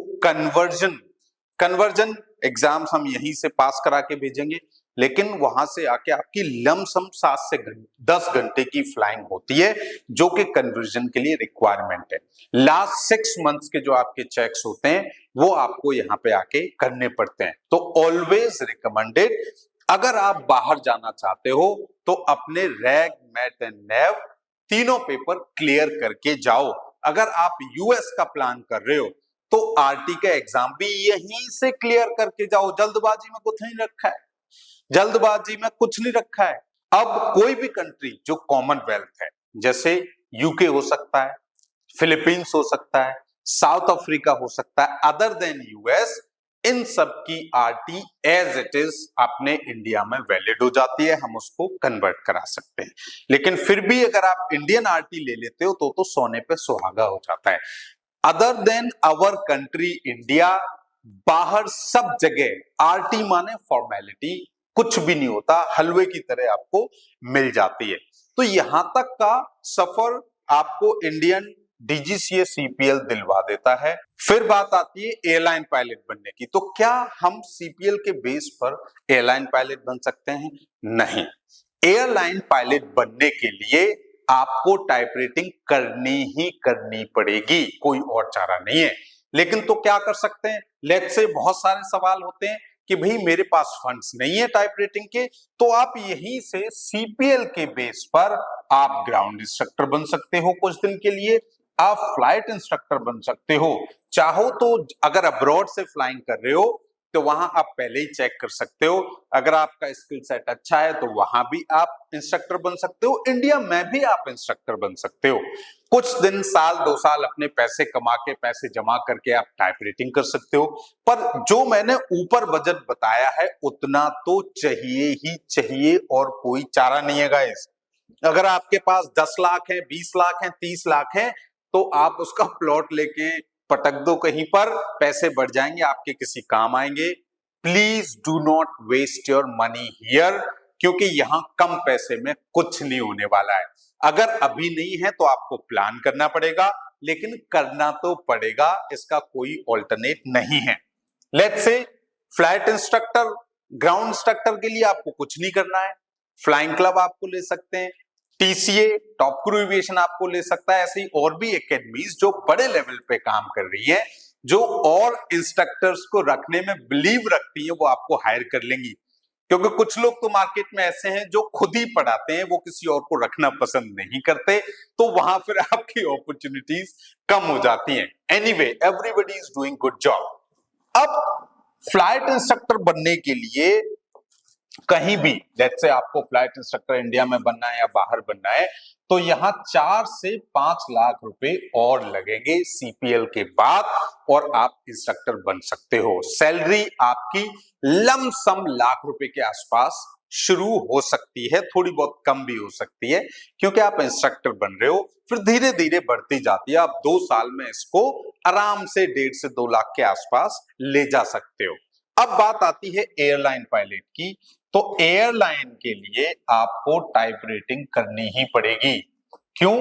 कन्वर्जन एग्जाम्स हम यहीं से पास करा के भेजेंगे, लेकिन वहां से आके आपकी लमसम 7 से 10 घंटे की फ्लाइंग होती है, जो कि कन्वर्जन के लिए रिक्वायरमेंट है। लास्ट 6 मंथ्स के जो आपके चेक्स होते हैं वो आपको यहाँ पे आके करने पड़ते हैं। तो ऑलवेज रिकमेंडेड, अगर आप बाहर जाना चाहते हो तो अपने रैग, मैट एंड नेव तीनों पेपर क्लियर करके जाओ। अगर आप यूएस का प्लान कर रहे हो तो RT का एग्जाम भी यहीं से क्लियर करके जाओ। जल्दबाजी में कुछ नहीं रखा है, जल्दबाजी में कुछ नहीं रखा है। अब कोई भी कंट्री जो कॉमनवेल्थ है, जैसे यूके हो सकता है, फिलीपींस हो सकता है, साउथ अफ्रीका हो सकता है, अदर देन यूएस, इन सब की RT एज इट इज अपने इंडिया में वैलिड हो जाती है, हम उसको कन्वर्ट करा सकते हैं। लेकिन फिर भी अगर आप इंडियन RT ले लेते हो तो सोने पे सुहागा हो जाता है। Other than our country India, बाहर सब जगह RT माने फॉर्मेलिटी, कुछ भी नहीं होता, हलवे की तरह आपको मिल जाती है। तो यहां तक का सफर आपको इंडियन DGCA CPL दिलवा देता है। फिर बात आती है एयरलाइन पायलट बनने की। तो क्या हम CPL के बेस पर एयरलाइन पायलट बन सकते हैं? नहीं। एयरलाइन पायलट बनने के लिए आपको टाइप रेटिंग करनी ही करनी पड़ेगी, कोई और चारा नहीं है। लेकिन तो क्या कर सकते हैं? लेट्स से बहुत सारे सवाल होते हैं कि भाई मेरे पास फंड्स नहीं है टाइप रेटिंग के, तो आप यहीं से CPL के बेस पर आप ग्राउंड इंस्ट्रक्टर बन सकते हो कुछ दिन के लिए, आप फ्लाइट इंस्ट्रक्टर बन सकते हो। चाहो तो अगर अब्रॉड से फ्लाइंग कर रहे हो तो वहां आप पहले ही चेक कर सकते हो, अगर आपका स्किल सेट अच्छा है तो वहां भी आप इंस्ट्रक्टर बन सकते हो, इंडिया में भी आप इंस्ट्रक्टर बन सकते हो। कुछ दिन, साल 2 साल अपने पैसे कमा के, पैसे जमा करके आप टाइप रेटिंग कर सकते हो। पर जो मैंने ऊपर बजट बताया है उतना तो चाहिए ही चाहिए, और कोई चारा नहीं है गाइस। अगर आपके पास 10 लाख है, 20 लाख है, 30 लाख है, तो आप उसका प्लॉट लेके पटक दो कहीं पर, पैसे बढ़ जाएंगे, आपके किसी काम आएंगे। Please do not waste your money here, क्योंकि यहां कम पैसे में कुछ नहीं होने वाला है। अगर अभी नहीं है तो आपको प्लान करना पड़ेगा, लेकिन करना तो पड़ेगा, इसका कोई ऑल्टरनेट नहीं है। Let's say flight instructor, ground instructor के लिए आपको कुछ नहीं करना है, फ्लाइंग क्लब आपको ले सकते हैं, TCA टॉप क्रू एविएशन आपको ले सकता है। ऐसे ही और भी एकेडमीज जो बड़े लेवल पे काम कर रही है, जो और इंस्ट्रक्टर्स को रखने में बिलीव रखती है, वो आपको हायर कर लेंगी। क्योंकि कुछ लोग तो मार्केट में ऐसे हैं जो खुद ही पढ़ाते हैं, वो किसी और को रखना पसंद नहीं करते, तो वहां फिर आपकी अपॉर्चुनिटीज कम हो जाती हैं। Anyway, everybody is doing good job. अब फ्लाइट इंस्ट्रक्टर बनने के लिए कहीं भी, जैसे आपको फ्लाइट इंस्ट्रक्टर इंडिया में बनना है या बाहर बनना है, तो यहाँ 4 से 5 लाख रुपए और लगेंगे CPL के बाद, और आप इंस्ट्रक्टर बन सकते हो। सैलरी आपकी लमसम लाख रुपए के आसपास शुरू हो सकती है, थोड़ी बहुत कम भी हो सकती है, क्योंकि आप इंस्ट्रक्टर बन रहे हो, फिर धीरे धीरे बढ़ती जाती है। आप 2 साल में इसको आराम से 1.5 से 2 लाख के आसपास ले जा सकते हो। अब बात आती है एयरलाइन पायलट की। तो एयरलाइन के लिए आपको टाइप रेटिंग करनी ही पड़ेगी। क्यों?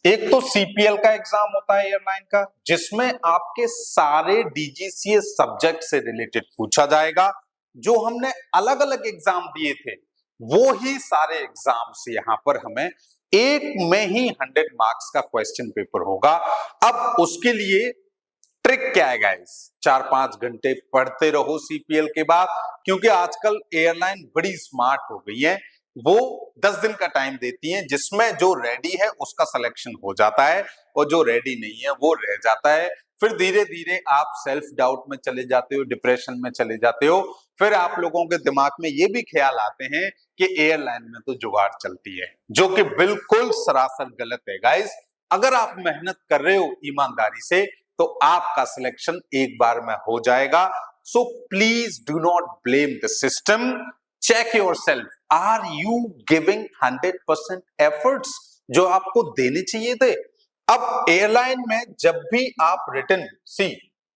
एक तो CPL का एग्जाम होता है एयरलाइन का, जिसमें आपके सारे DGCA सब्जेक्ट से रिलेटेड पूछा जाएगा। जो हमने अलग अलग एग्जाम दिए थे वो ही सारे एग्जाम्स यहां पर हमें एक में ही 100 मार्क्स का क्वेश्चन पेपर होगा। अब उसके लिए ट्रिक क्या है गाइस? 4-5 घंटे पढ़ते रहो सीपीएल के बाद, क्योंकि आजकल एयरलाइन बड़ी स्मार्ट हो गई है। वो 10 दिन का टाइम देती है, जिसमें जो रेडी है उसका सिलेक्शन हो जाता है और जो रेडी नहीं है वो रह जाता है। फिर धीरे धीरे आप सेल्फ डाउट में चले जाते हो, डिप्रेशन में चले जाते हो। फिर आप लोगों के दिमाग में ये भी ख्याल आते हैं कि एयरलाइन में तो जुगाड़ चलती है, जो कि बिल्कुल सरासर गलत है गाइस। अगर आप मेहनत कर रहे हो ईमानदारी से तो आपका सिलेक्शन एक बार में हो जाएगा। So please do not blame the system, check yourself, are you giving 100% efforts जो आपको देने चाहिए थे। अब एयरलाइन में जब भी आप रिटन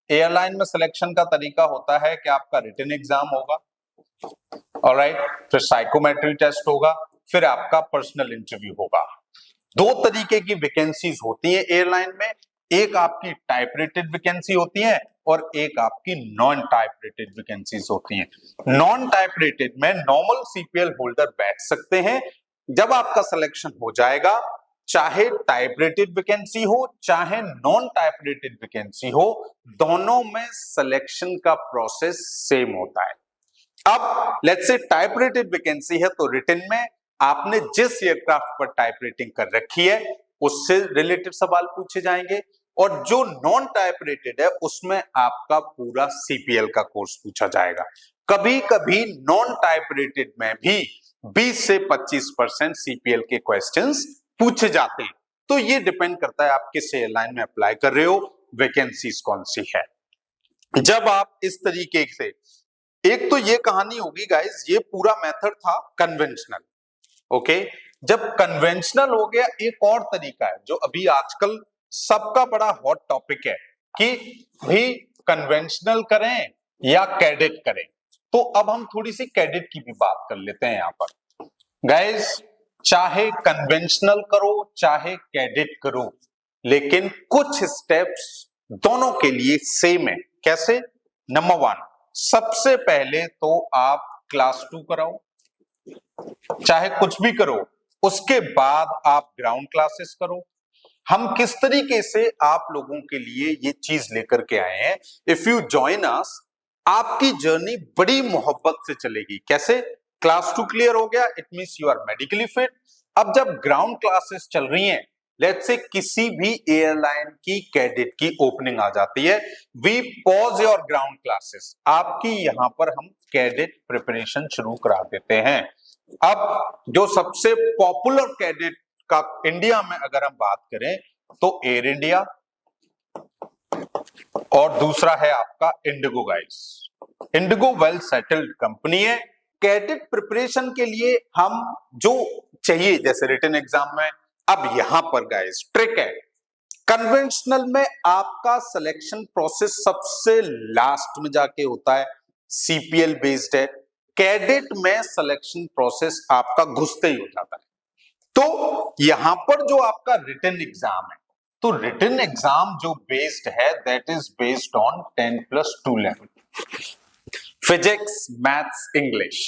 एयरलाइन में सिलेक्शन का तरीका होता है कि आपका रिटन एग्जाम होगा, ऑलराइट, फिर साइकोमेट्री टेस्ट होगा, फिर आपका पर्सनल इंटरव्यू होगा। 2 तरीके की वैकेंसीज होती है एयरलाइन में, एक आपकी टाइप रेटेड वैकेंसी होती है और एक आपकी नॉन टाइप रेटेड वैकेंसीज होती हैं। नॉन टाइप रेटेड में नॉर्मल सीपीएल होल्डर बैठ सकते हैं। जब आपका सिलेक्शन हो जाएगा, चाहे टाइप रेटेड वैकेंसी हो चाहे नॉन टाइप रेटेड वैकेंसी हो, दोनों में सिलेक्शन का प्रोसेस सेम होता है। अब लेट्स से टाइप रेटेड वैकेंसी है तो रिटन में आपने जिस एयरक्राफ्ट पर टाइप रेटिंग कर रखी है उससे रिलेटेड सवाल पूछे जाएंगे, और जो नॉन टाइप रेटेड है उसमें आपका पूरा सीपीएल का कोर्स पूछा जाएगा। कभी कभी नॉन टाइप रेटेड में भी 20 से 25% सीपीएल के क्वेश्चंस पूछे जाते हैं। तो ये डिपेंड करता है आप किस एयरलाइन में अप्लाई कर रहे हो, वैकेंसीज कौन सी है। जब आप इस तरीके से, एक तो ये कहानी होगी गाइस, ये पूरा मेथड था कन्वेंशनल, ओके। जब कन्वेंशनल हो गया, एक और तरीका है जो अभी आजकल सबका बड़ा हॉट टॉपिक है कि भी कन्वेंशनल करें या कैडेट करें। तो अब हम थोड़ी सी कैडेट की भी बात कर लेते हैं यहां पर। गाइस, चाहे कन्वेंशनल करो चाहे कैडेट करो, लेकिन कुछ स्टेप्स दोनों के लिए सेम है। कैसे? नंबर 1, सबसे पहले तो आप क्लास 2 कराओ, चाहे कुछ भी करो, उसके बाद आप ग्राउंड क्लासेस करो। हम किस तरीके से आप लोगों के लिए ये चीज लेकर के आए हैं, इफ यू जॉइन अस, आपकी जर्नी बड़ी मोहब्बत से चलेगी। कैसे? क्लास 2 क्लियर हो गया, it means you are medically fit. अब जब ग्राउंड क्लासेस चल रही हैं, लेट्स से किसी भी एयरलाइन की कैडेट की ओपनिंग आ जाती है, we pause your ground classes, आपकी यहां पर हम कैडेट प्रिपरेशन शुरू करा देते हैं। अब जो सबसे पॉपुलर कैडेट का इंडिया में अगर हम बात करें तो एयर इंडिया और दूसरा है आपका Indigo. Guys, Indigo well settled company है। कैडेट प्रिपरेशन के लिए हम जो चाहिए, जैसे रिटन एग्जाम में, अब यहां पर गाइस ट्रिक है। कन्वेंशनल में आपका सिलेक्शन प्रोसेस सबसे लास्ट में जाके होता है, सीपीएल बेस्ड है। कैडेट में सिलेक्शन प्रोसेस आपका घुसते ही हो जाता है। तो यहां पर जो आपका रिटन एग्जाम है, तो रिटन एग्जाम जो बेस्ड है that is based on 10+2 level, physics, maths, English,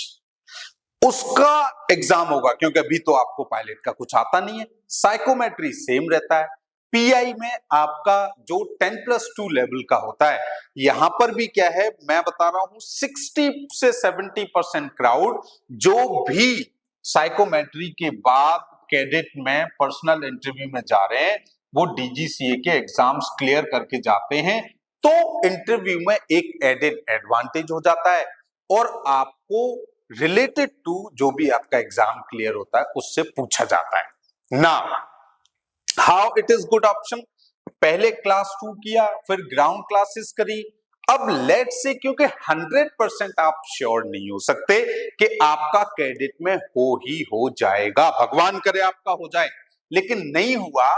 उसका एग्जाम होगा, क्योंकि अभी तो आपको पायलट का कुछ आता नहीं है। साइकोमेट्री सेम रहता है। पीआई में आपका जो 10+2 लेवल का होता है, यहां पर भी क्या है मैं बता रहा हूं, 60 से 70% क्राउड जो भी साइकोमेट्री के बाद कैडेट में पर्सनल इंटरव्यू में जा रहे हैं, वो डीजीसीए के एग्जाम्स क्लियर करके जाते हैं। तो इंटरव्यू में एक एडेड एडवांटेज हो जाता है और आपको रिलेटेड टू जो भी आपका एग्जाम क्लियर होता है उससे पूछा जाता है। Now how it is good option, पहले क्लास 2 किया, फिर ग्राउंड क्लासेस करी। अब लेट्स से, क्योंकि 100% आप श्योर नहीं हो सकते कि आपका कैडेट में हो जाएगा, भगवान करे आपका हो जाए, लेकिन नहीं हुआ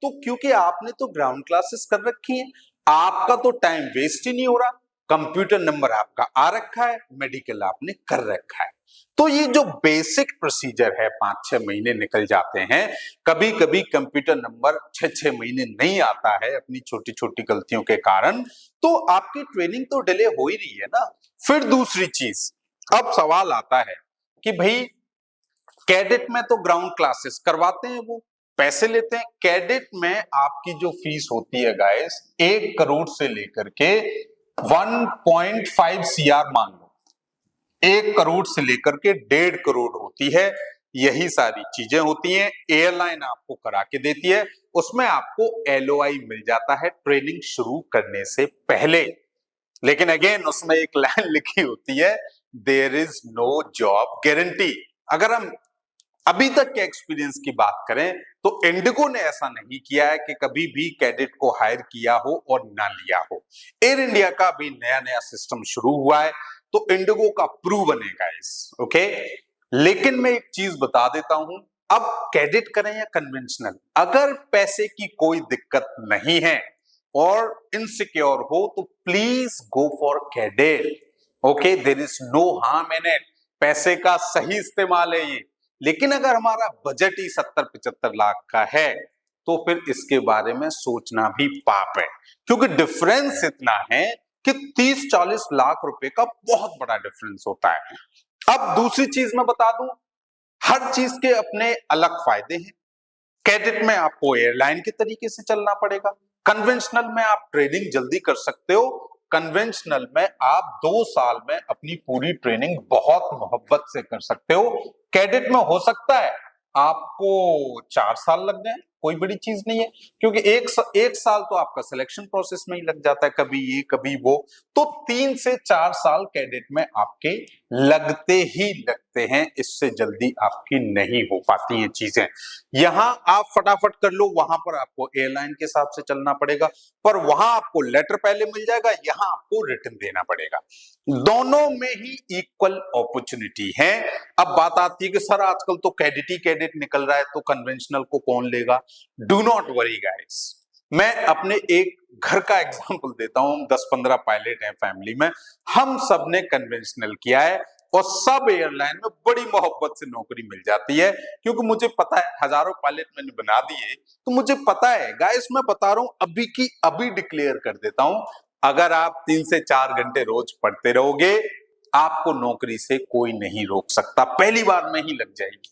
तो क्योंकि आपने तो ग्राउंड क्लासेस कर रखी है, आपका तो टाइम वेस्ट ही नहीं हो रहा, कंप्यूटर नंबर आपका आ रखा है, मेडिकल आपने कर रखा है। तो ये जो बेसिक प्रोसीजर है 5-6 महीने निकल जाते हैं, कभी कभी कंप्यूटर नंबर 6-6 महीने नहीं आता है अपनी छोटी छोटी गलतियों के कारण, तो आपकी ट्रेनिंग तो डिले हो ही रही है ना। फिर दूसरी चीज, अब सवाल आता है कि भाई कैडेट में तो ग्राउंड क्लासेस करवाते हैं वो, पैसे लेते हैं। कैडेट में आपकी जो फीस होती है गाइस 1 करोड़ से लेकर के 1.5 CR मान लो, 1 करोड़ से लेकर के 1.5 करोड़ होती है। यही सारी चीजें होती हैं, एयरलाइन आपको करा के देती है, उसमें आपको LOI मिल जाता है ट्रेनिंग शुरू करने से पहले। लेकिन अगेन उसमें एक लाइन लिखी होती है, there is no job guarantee. अगर हम अभी तक के एक्सपीरियंस की बात करें तो इंडिगो ने ऐसा नहीं किया है कि कभी भी कैडेट को हायर किया हो और ना लिया हो। एयर इंडिया का भी नया नया सिस्टम शुरू हुआ है तो इंडिगो का प्रूव बनेगा इस ओके। लेकिन मैं एक चीज बता देता हूं, अब कैडेट करें या कन्वेंशनल, अगर पैसे की कोई दिक्कत नहीं है और इनसिक्योर हो तो please go for cadet. Okay, there is no harm in it, पैसे का सही इस्तेमाल है ये। लेकिन अगर हमारा बजट ही 70-75 लाख का है तो फिर इसके बारे में सोचना भी पाप है, क्योंकि डिफरेंस इतना है कि 30-40 लाख रुपए का बहुत बड़ा डिफरेंस होता है। अब दूसरी चीज मैं बता दूं, हर चीज के अपने अलग फायदे हैं। कैडेट में आपको एयरलाइन के तरीके से चलना पड़ेगा, कन्वेंशनल में आप ट्रेनिंग जल्दी कर सकते हो, कन्वेंशनल में आप 2 साल में अपनी पूरी ट्रेनिंग बहुत मोहब्बत से कर सकते हो। कैडेट में हो सकता है आपको 4 साल लग जाए, कोई बड़ी चीज नहीं है, क्योंकि एक साल तो आपका सिलेक्शन प्रोसेस में ही लग जाता है, कभी ये कभी वो, तो 3 से 4 साल कैडेट में आपके लगते ही लगते हैं। इससे जल्दी आपकी नहीं हो पाती ये चीजें। यहां आप फटाफट कर लो, वहां पर आपको एयरलाइन के हिसाब से चलना पड़ेगा, पर वहां आपको लेटर पहले मिल जाएगा, यहां आपको रिटन देना पड़ेगा। दोनों में ही इक्वल अपॉर्चुनिटी है। अब बात आती है कि सर आजकल तो कैडेट ही कैडेट निकल रहा है तो कन्वेंशनल को कौन लेगा। डू नॉट वरी गाइस, मैं अपने एक घर का एग्जांपल देता हूं। 10-15 पायलट हैं फैमिली में, हम सब ने कन्वेंशनल किया है और सब एयरलाइन में बड़ी मोहब्बत से नौकरी मिल जाती है, क्योंकि मुझे पता है हजारों पायलट मैंने बना दिए, तो मुझे पता है गाइस। मैं बता रहा हूं अभी की अभी डिक्लेयर कर देता हूं, अगर आप 3 से 4 घंटे रोज पढ़ते रहोगे आपको नौकरी से कोई नहीं रोक सकता, पहली बार में ही लग जाएगी,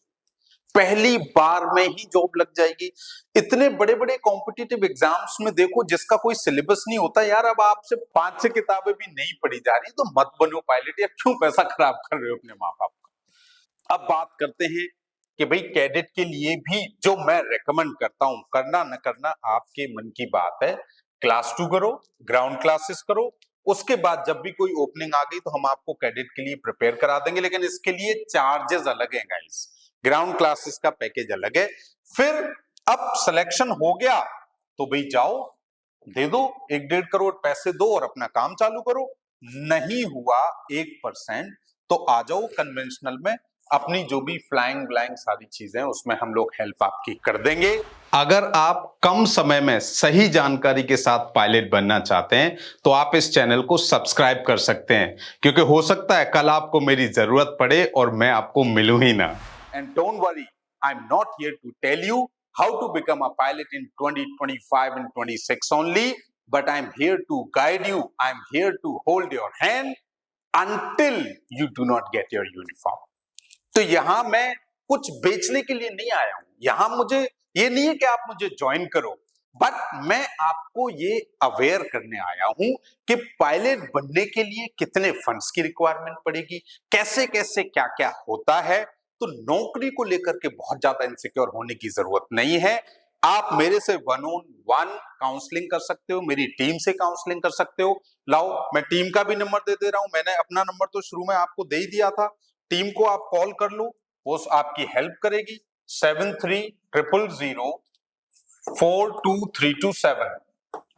पहली बार में ही जॉब लग जाएगी। इतने बड़े बड़े कॉम्पिटिटिव एग्जाम्स में देखो जिसका कोई सिलेबस नहीं होता, यार अब आपसे 5-6 किताबें भी नहीं पढ़ी जा रही तो मत बनो पायलट, या क्यों पैसा खराब कर रहे हो अपने माँ बाप का। अब बात करते हैं कि भाई कैडेट के लिए भी जो मैं रेकमेंड करता हूं, करना न करना आपके मन की बात है। क्लास 2 करो, ग्राउंड क्लासेस करो, उसके बाद जब भी कोई ओपनिंग आ गई तो हम आपको कैडेट के लिए प्रिपेयर करा देंगे, लेकिन इसके लिए चार्जेस अलग है गाइस, ग्राउंड क्लासेस का पैकेज अलग है। फिर अब सिलेक्शन हो गया तो भाई जाओ, दे दो 1-1.5 करोड़ पैसे दो और अपना काम चालू करो। नहीं हुआ 1% तो आ जाओ कन्वेंशनल में, अपनी जो भी फ्लाइंग ब्लाइंग सारी चीजें उसमें हम लोग हेल्प आपकी कर देंगे। अगर आप कम समय में सही जानकारी के साथ पायलट बनना चाहते हैं तो आप इस चैनल को सब्सक्राइब कर सकते हैं, क्योंकि हो सकता है कल आपको मेरी जरूरत पड़े और मैं आपको मिलूं ही ना। And don't worry, I'm not here to tell you how to become a pilot in 2025 and 26 only, but I'm here to guide you. I'm here to hold your hand until you do not get your uniform. तो यहां मैं कुछ बेचने के लिए नहीं आया हूं, यहां मुझे ये नहीं है कि आप मुझे ज्वाइन करो, बट मैं आपको ये अवेयर करने आया हूं कि पायलट बनने के लिए कितने फंड्स की रिक्वायरमेंट पड़ेगी, कैसे कैसे क्या क्या होता है। तो नौकरी को लेकर के बहुत ज्यादा इनसिक्योर होने की जरूरत नहीं है। आप मेरे से 1-on-1 काउंसलिंग कर सकते हो, मेरी टीम से काउंसलिंग कर सकते हो। लाओ मैं टीम का भी नंबर दे रहा हूं, मैंने अपना नंबर तो शुरू में आपको दे ही दिया था, टीम को आप कॉल कर लो, वो आपकी हेल्प करेगी। 7300042327।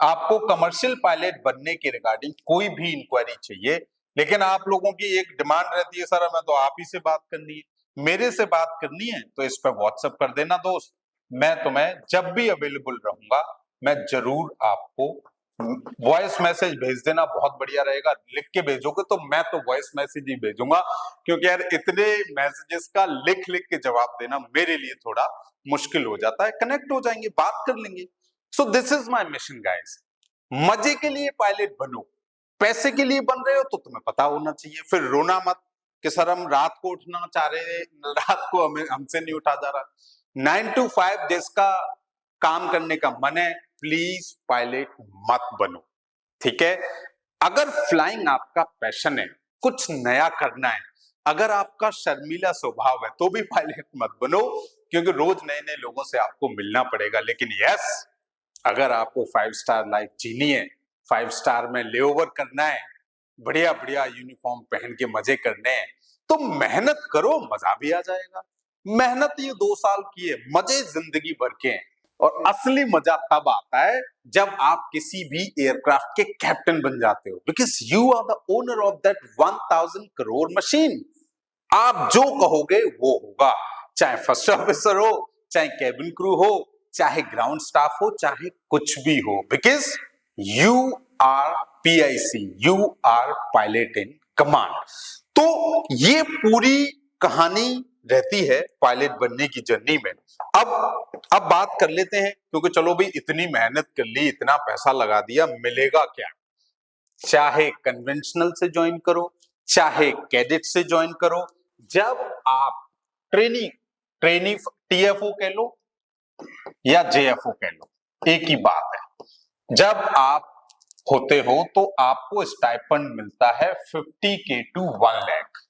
आपको कमर्शियल पायलट बनने के रिगार्डिंग कोई भी इंक्वायरी चाहिए, लेकिन आप लोगों की एक डिमांड रहती है सर हमें तो आप ही से बात करनी है, मेरे से बात करनी है तो इस पर व्हाट्सएप कर देना दोस्त, मैं तुम्हें जब भी अवेलेबल रहूंगा मैं जरूर आपको वॉइस मैसेज भेज देना, बहुत बढ़िया रहेगा। लिख के भेजोगे तो मैं तो वॉइस मैसेज ही भेजूंगा, क्योंकि यार इतने मैसेजेस का लिख लिख के जवाब देना मेरे लिए थोड़ा मुश्किल हो जाता है। कनेक्ट हो जाएंगे, बात कर लेंगे। So this is my mission guys, मजे के लिए पायलट बनो, पैसे के लिए बन रहे हो तो तुम्हें पता होना चाहिए। फिर रोना मत कि सर हम रात को उठना चाह रहे हैं, रात को हमें हमसे नहीं उठा जा रहा। 9 to 5 जिसका काम करने का मन है, प्लीज पायलट मत बनो, ठीक है। अगर फ्लाइंग आपका पैशन है, कुछ नया करना है, अगर आपका शर्मीला स्वभाव है, तो भी पायलट मत बनो, क्योंकि रोज नए नए लोगों से आपको मिलना पड़ेगा। लेकिन यस, अगर आपको 5 स्टार लाइफ जीनी है, 5 स्टार में लेओवर करना है, बढ़िया बढ़िया यूनिफॉर्म पहन के मजे करने हैं, तो मेहनत करो, मजा भी आ जाएगा। मेहनत ये 2 साल की है, मजे जिंदगी भर के हैं। और असली मजा तब आता है जब आप किसी भी एयरक्राफ्ट के कैप्टन बन जाते हो, because you are the owner of that 1000 crore machine. आप जो कहोगे वो होगा, चाहे फर्स्ट ऑफिसर हो, चाहे केबिन क्रू हो, चाहे ग्राउंड स्टाफ हो, चाहे कुछ भी हो, because you are PIC, you are pilot in command. तो ये पूरी कहानी रहती है पायलट बनने की जर्नी में। अब बात कर लेते हैं, क्योंकि चलो भाई इतनी मेहनत कर ली, इतना पैसा लगा दिया, मिलेगा क्या। चाहे कन्वेंशनल से ज्वाइन करो, चाहे कैडेट से ज्वाइन करो, जब आप ट्रेनी TFO कह लो या JFO कह लो, एक ही बात है। जब आप होते हो तो आपको स्टाइपेंड मिलता है 50K to 1 लाख।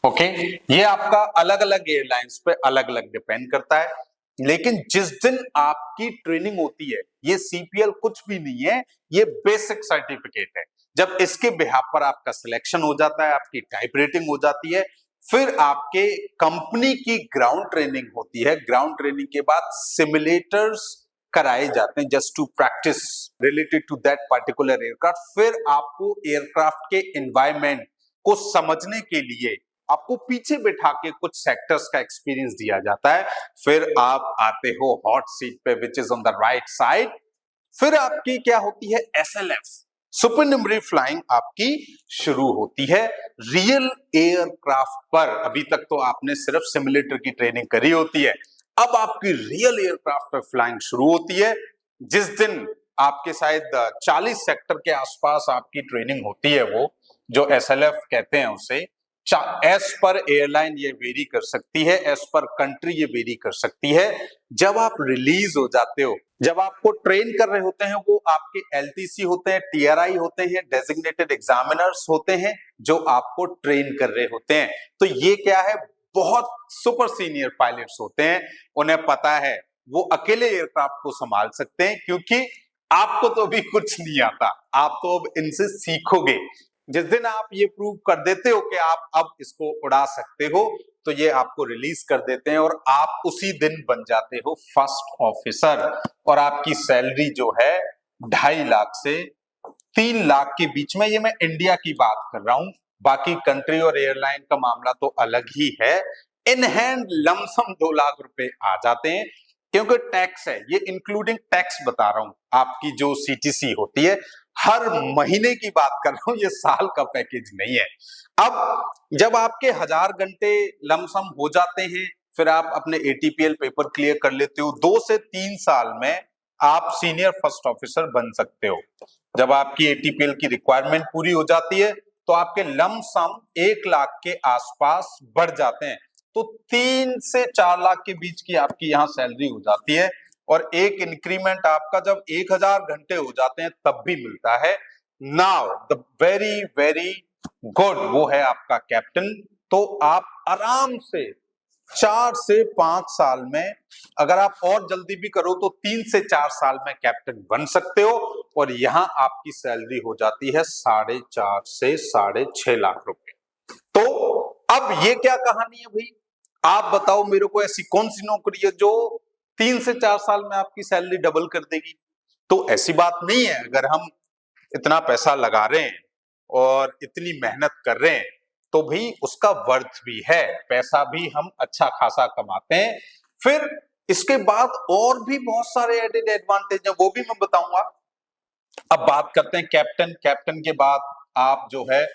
ओके, ये आपका अलग अलग एयरलाइंस पे अलग अलग डिपेंड करता है। लेकिन जिस दिन आपकी ट्रेनिंग होती है, ये CPL कुछ भी नहीं है, ये बेसिक सर्टिफिकेट है। जब इसके बिहाफ पर आपका सिलेक्शन हो जाता है, आपकी टाइप रेटिंग हो जाती है, फिर आपके कंपनी की ग्राउंड ट्रेनिंग होती है। ग्राउंड ट्रेनिंग के बाद सिमुलेटर्स कराए जाते हैं just to practice related to that particular aircraft. फिर आपको एयरक्राफ्ट के एनवायरमेंट को समझने के लिए आपको पीछे बैठा के कुछ सेक्टर्स का एक्सपीरियंस दिया जाता है। फिर आप आते हो हॉट सीट पे, which is on the right side. फिर आपकी क्या होती है, SLF, सुपरनुमरी फ्लाइंग आपकी शुरू होती है रियल एयरक्राफ्ट पर। अभी तक तो आपने सिर्फ सिमुलेटर की ट्रेनिंग करी होती है, अब आपकी रियल एयरक्राफ्ट पर फ्लाइंग शुरू होती है। जिस दिन आपके शायद 40 सेक्टर के आसपास आपकी ट्रेनिंग होती है, वो जो SLF कहते हैं उसे। एस पर एयरलाइन ये वेरी कर सकती है, एस पर कंट्री ये वेरी कर सकती है। जब आप रिलीज हो जाते हो, जब आपको ट्रेन कर रहे होते हैं, वो आपके LTC होते हैं, TRI होते हैं, डेजिग्नेटेड एग्जामिनर्स होते हैं, जो आपको ट्रेन कर रहे होते हैं। तो ये क्या है, बहुत सुपर सीनियर पायलट्स होते हैं, उन्हें पता है वो अकेले एयरक्राफ्ट को संभाल सकते हैं, क्योंकि आपको तो अभी कुछ नहीं आता, आप तो अब इनसे सीखोगे। जिस दिन आप ये प्रूव कर देते हो कि आप अब इसको उड़ा सकते हो, तो ये आपको रिलीज कर देते हैं और आप उसी दिन बन जाते हो फर्स्ट ऑफिसर। और आपकी सैलरी जो है 2.5 लाख से 3 लाख के बीच में, ये मैं इंडिया की बात कर रहा हूं, बाकी कंट्री और एयरलाइन का मामला तो अलग ही है। इन हैंड लमसम 2 लाख रुपए आ जाते हैं, क्योंकि टैक्स है, ये इंक्लूडिंग टैक्स बता रहा हूं। आपकी जो CTC होती है, हर महीने की बात कर रहा हूं, ये साल का पैकेज नहीं है। अब जब आपके 1000 घंटे लमसम हो जाते हैं, फिर आप अपने ATPL पेपर क्लियर कर लेते हो, 2 से 3 साल में आप सीनियर फर्स्ट ऑफिसर बन सकते हो। जब आपकी ATPL की रिक्वायरमेंट पूरी हो जाती है, तो आपके लमसम 1 लाख के आसपास बढ़ जाते हैं। तो 3 से 4 लाख के बीच की आपकी यहाँ सैलरी हो जाती है। और एक इंक्रीमेंट आपका जब 1000 घंटे हो जाते हैं तब भी मिलता है। Now the very very good, वो है आपका कैप्टन। तो आप आराम से 4 से 5 साल में, अगर आप और जल्दी भी करो तो 3 से 4 साल में कैप्टन बन सकते हो। और यहाँ आपकी सैलरी हो जाती है 4.5 से 6.5 लाख रुपए। तो अब ये क्या कहानी है भाई, आप बताओ मेरे को, ऐसी कौन सी नौकरी है जो 3 से 4 साल में आपकी सैलरी डबल कर देगी। तो ऐसी बात नहीं है। अगर हम इतना पैसा लगा रहे हैं और इतनी मेहनत कर रहे हैं, तो भी उसका वर्थ भी है, पैसा भी हम अच्छा खासा कमाते हैं। फिर इसके बाद और भी बहुत सारे एडेड एडवांटेज हैं, वो भी मैं बताऊंगा। अब बात करते हैं कैप्टन। कैप्टन के बाद आप जो है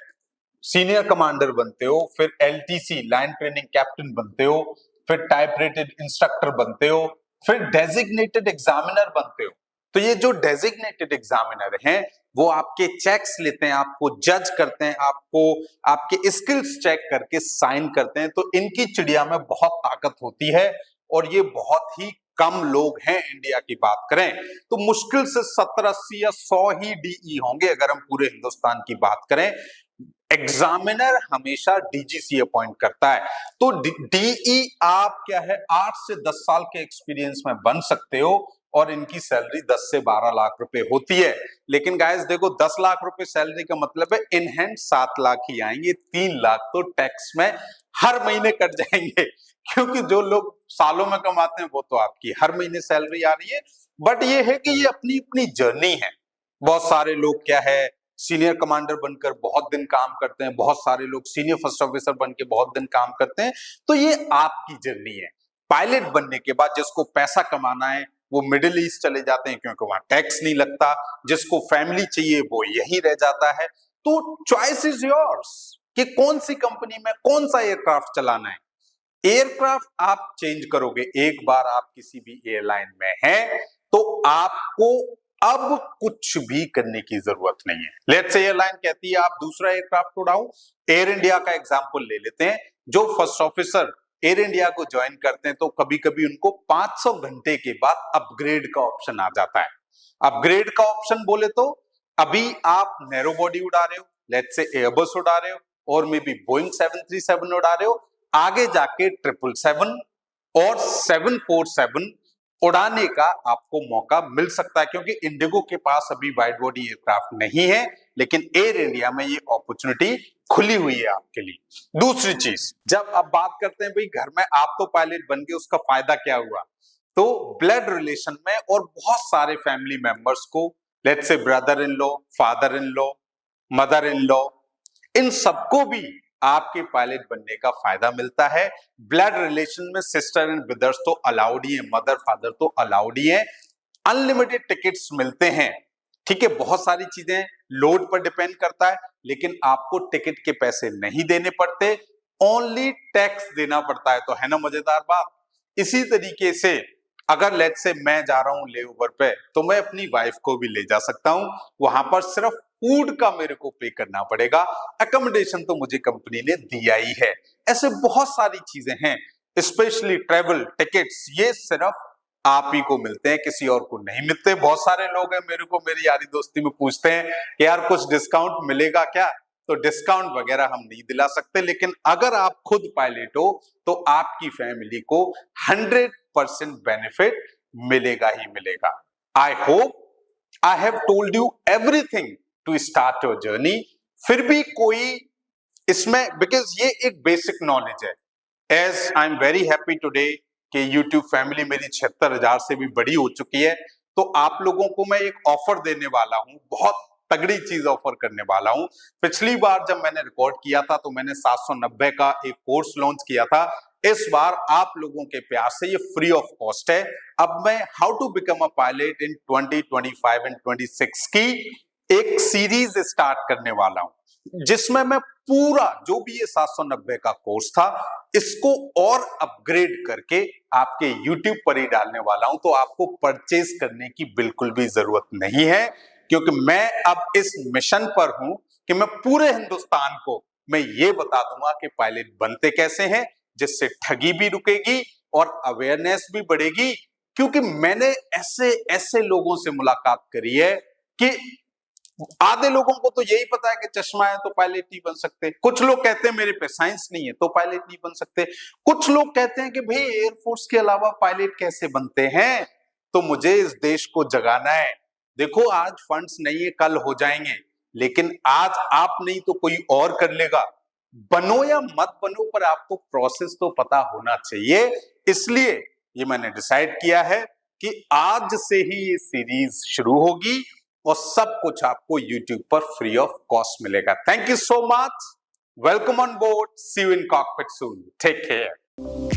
सीनियर कमांडर बनते हो, फिर LTC लाइन ट्रेनिंग कैप्टन बनते हो, फिर टाइप रेटेड इंस्ट्रक्टर बनते हो, फिर डेजिग्नेटेड एग्जामिनर बनते हो। तो ये जो डेजिग्नेटेड एग्जामिनर हैं, वो आपके चेक्स लेते हैं, आपको जज करते हैं, आपको आपके स्किल्स चेक करके साइन करते हैं। तो इनकी चिड़िया में बहुत ताकत होती है। और ये बहुत ही कम लोग हैं। इंडिया की बात करें तो मुश्किल से 70, 80 या 100 ही डीई होंगे अगर हम पूरे हिंदुस्तान की बात करें। एग्जामिनर हमेशा डीजीसी अपॉइंट करता है। तो डीई आप क्या है 8 से 10 साल के एक्सपीरियंस में बन सकते हो और इनकी सैलरी 10 से 12 लाख रुपए होती है। लेकिन गाइस देखो 10 लाख रुपए सैलरी का मतलब है इन हैंड 7 लाख ही आएंगे, 3 लाख तो टैक्स में हर महीने कट जाएंगे, क्योंकि जो लोग सालों में कमाते हैं वो तो आपकी हर महीने सैलरी आ रही है। बट ये है कि ये अपनी अपनी जर्नी है। बहुत सारे लोग क्या है सीनियर कमांडर बनकर बहुत दिन काम करते हैं, बहुत सारे लोग सीनियर फर्स्ट ऑफिसर बन के बहुत दिन काम करते हैं। तो ये आपकी जर्नी है। पायलट बनने के बाद जिसको पैसा कमाना है वो मिडिल ईस्ट चले जाते हैं क्योंकि वहां टैक्स नहीं लगता, जिसको फैमिली चाहिए वो यहीं रह जाता है। तो चॉइस इज योर्स कि कौन सी कंपनी में कौन सा एयरक्राफ्ट चलाना है। एयरक्राफ्ट आप चेंज करोगे, एक बार आप किसी भी एयरलाइन में हैं तो आपको अब कुछ भी करने की जरूरत नहीं है। लेट्स से एयरलाइन कहती है आप दूसरा एयरक्राफ्ट उड़ाओ। एयर इंडिया का एग्जांपल ले लेते हैं। जो फर्स्ट ऑफिसर एयर इंडिया को ज्वाइन करते हैं तो कभी कभी उनको 500 घंटे के बाद अपग्रेड का ऑप्शन आ जाता है। अपग्रेड का ऑप्शन बोले तो अभी आप नैरो बॉडी उड़ा रहे हो, लेट्स से एयरबस उड़ा रहे हो और मे बी बोइंग 737 उड़ा रहे हो, आगे जाके 777 और 747 उड़ाने का आपको मौका मिल सकता है, क्योंकि इंडिगो के पास अभी वाइड बॉडी एयरक्राफ्ट नहीं है, लेकिन एयर इंडिया में ये अपॉर्चुनिटी खुली हुई है आपके लिए। दूसरी चीज, जब आप बात करते हैं भाई घर में आप तो पायलट बन गए, उसका फायदा क्या हुआ, तो ब्लड रिलेशन में और बहुत सारे फैमिली मेंबर्स को, let's say brother in law, father in law, mother in law, इन सबको भी आपके पायलट बनने का फायदा मिलता है। ब्लड रिलेशन में सिस्टर एंड ब्रदर्स तो अलाउड ही है, मदर फादर तो अलाउड ही है। अनलिमिटेड टिकट्स मिलते हैं, ठीक है। बहुत सारी चीजें लोड पर डिपेंड करता है, लेकिन आपको टिकट के पैसे नहीं देने पड़ते, ओनली टैक्स देना पड़ता है। तो है ना मजेदार बात। इसी तरीके से अगर लेट्स से मैं जा रहा हूं लेओवर पे तो मैं अपनी वाइफ को भी ले जा सकता हूं। वहां पर सिर्फ फूड का मेरे को पे करना पड़ेगा, अकोमोडेशन तो मुझे कंपनी ने दिया ही है। ऐसे बहुत सारी चीजें हैं, स्पेशली ट्रेवल टिकट्स, ये सिर्फ आप ही को मिलते हैं, किसी और को नहीं मिलते। बहुत सारे लोग हैं मेरे को मेरी यारी दोस्ती में पूछते हैं कि यार कुछ डिस्काउंट मिलेगा क्या, तो डिस्काउंट वगैरह हम नहीं दिला सकते, लेकिन अगर आप खुद पायलट हो तो आपकी फैमिली को 100% बेनिफिट मिलेगा ही मिलेगा। I hope I have told you everything to start your journey. फिर भी कोई इसमें, बिकॉज ये एक बेसिक नॉलेज है। As I am very happy today कि YouTube फैमिली मेरी 76,000 से भी बड़ी हो चुकी है, तो आप लोगों को मैं एक ऑफर देने वाला हूं, बहुत तगड़ी चीज ऑफर करने वाला हूं। पिछली बार जब मैंने रिकॉर्ड किया था तो मैंने 790 का एक कोर्स लॉन्च किया था। इस बार आप लोगों के प्यार से ये फ्री ऑफ कॉस्ट है। अब मैं how to become a pilot in 2025 and 26 की एक सीरीज स्टार्ट करने वाला हूं, जिसमें मैं पूरा जो भी ये 790 का कोर्स था इसको और अपग्रेड करके आपके YouTube पर ही डालने वाला हूं। तो आपको परचेज करने की बिल्कुल भी जरूरत नहीं है, क्योंकि मैं अब इस मिशन पर हूं कि मैं पूरे हिंदुस्तान को मैं ये बता दूंगा कि पायलट बनते कैसे हैं, जिससे ठगी भी रुकेगी और अवेयरनेस भी बढ़ेगी। क्योंकि मैंने ऐसे ऐसे लोगों से मुलाकात करी है कि आधे लोगों को तो यही पता है कि चश्मा है तो पायलट नहीं बन सकते, कुछ लोग कहते हैं मेरे पे साइंस नहीं है तो पायलट नहीं बन सकते, कुछ लोग कहते हैं कि भाई एयरफोर्स के अलावा पायलट कैसे बनते हैं। तो मुझे इस देश को जगाना है। देखो आज फंड्स नहीं है, कल हो जाएंगे, लेकिन आज आप नहीं तो कोई और कर लेगा। बनो या मत बनो, पर आपको प्रोसेस तो पता होना चाहिए। इसलिए ये मैंने डिसाइड किया है कि आज से ही ये सीरीज शुरू होगी और सब कुछ आपको YouTube पर फ्री ऑफ कॉस्ट मिलेगा। Thank you so much, welcome on board, see you in cockpit soon, take care.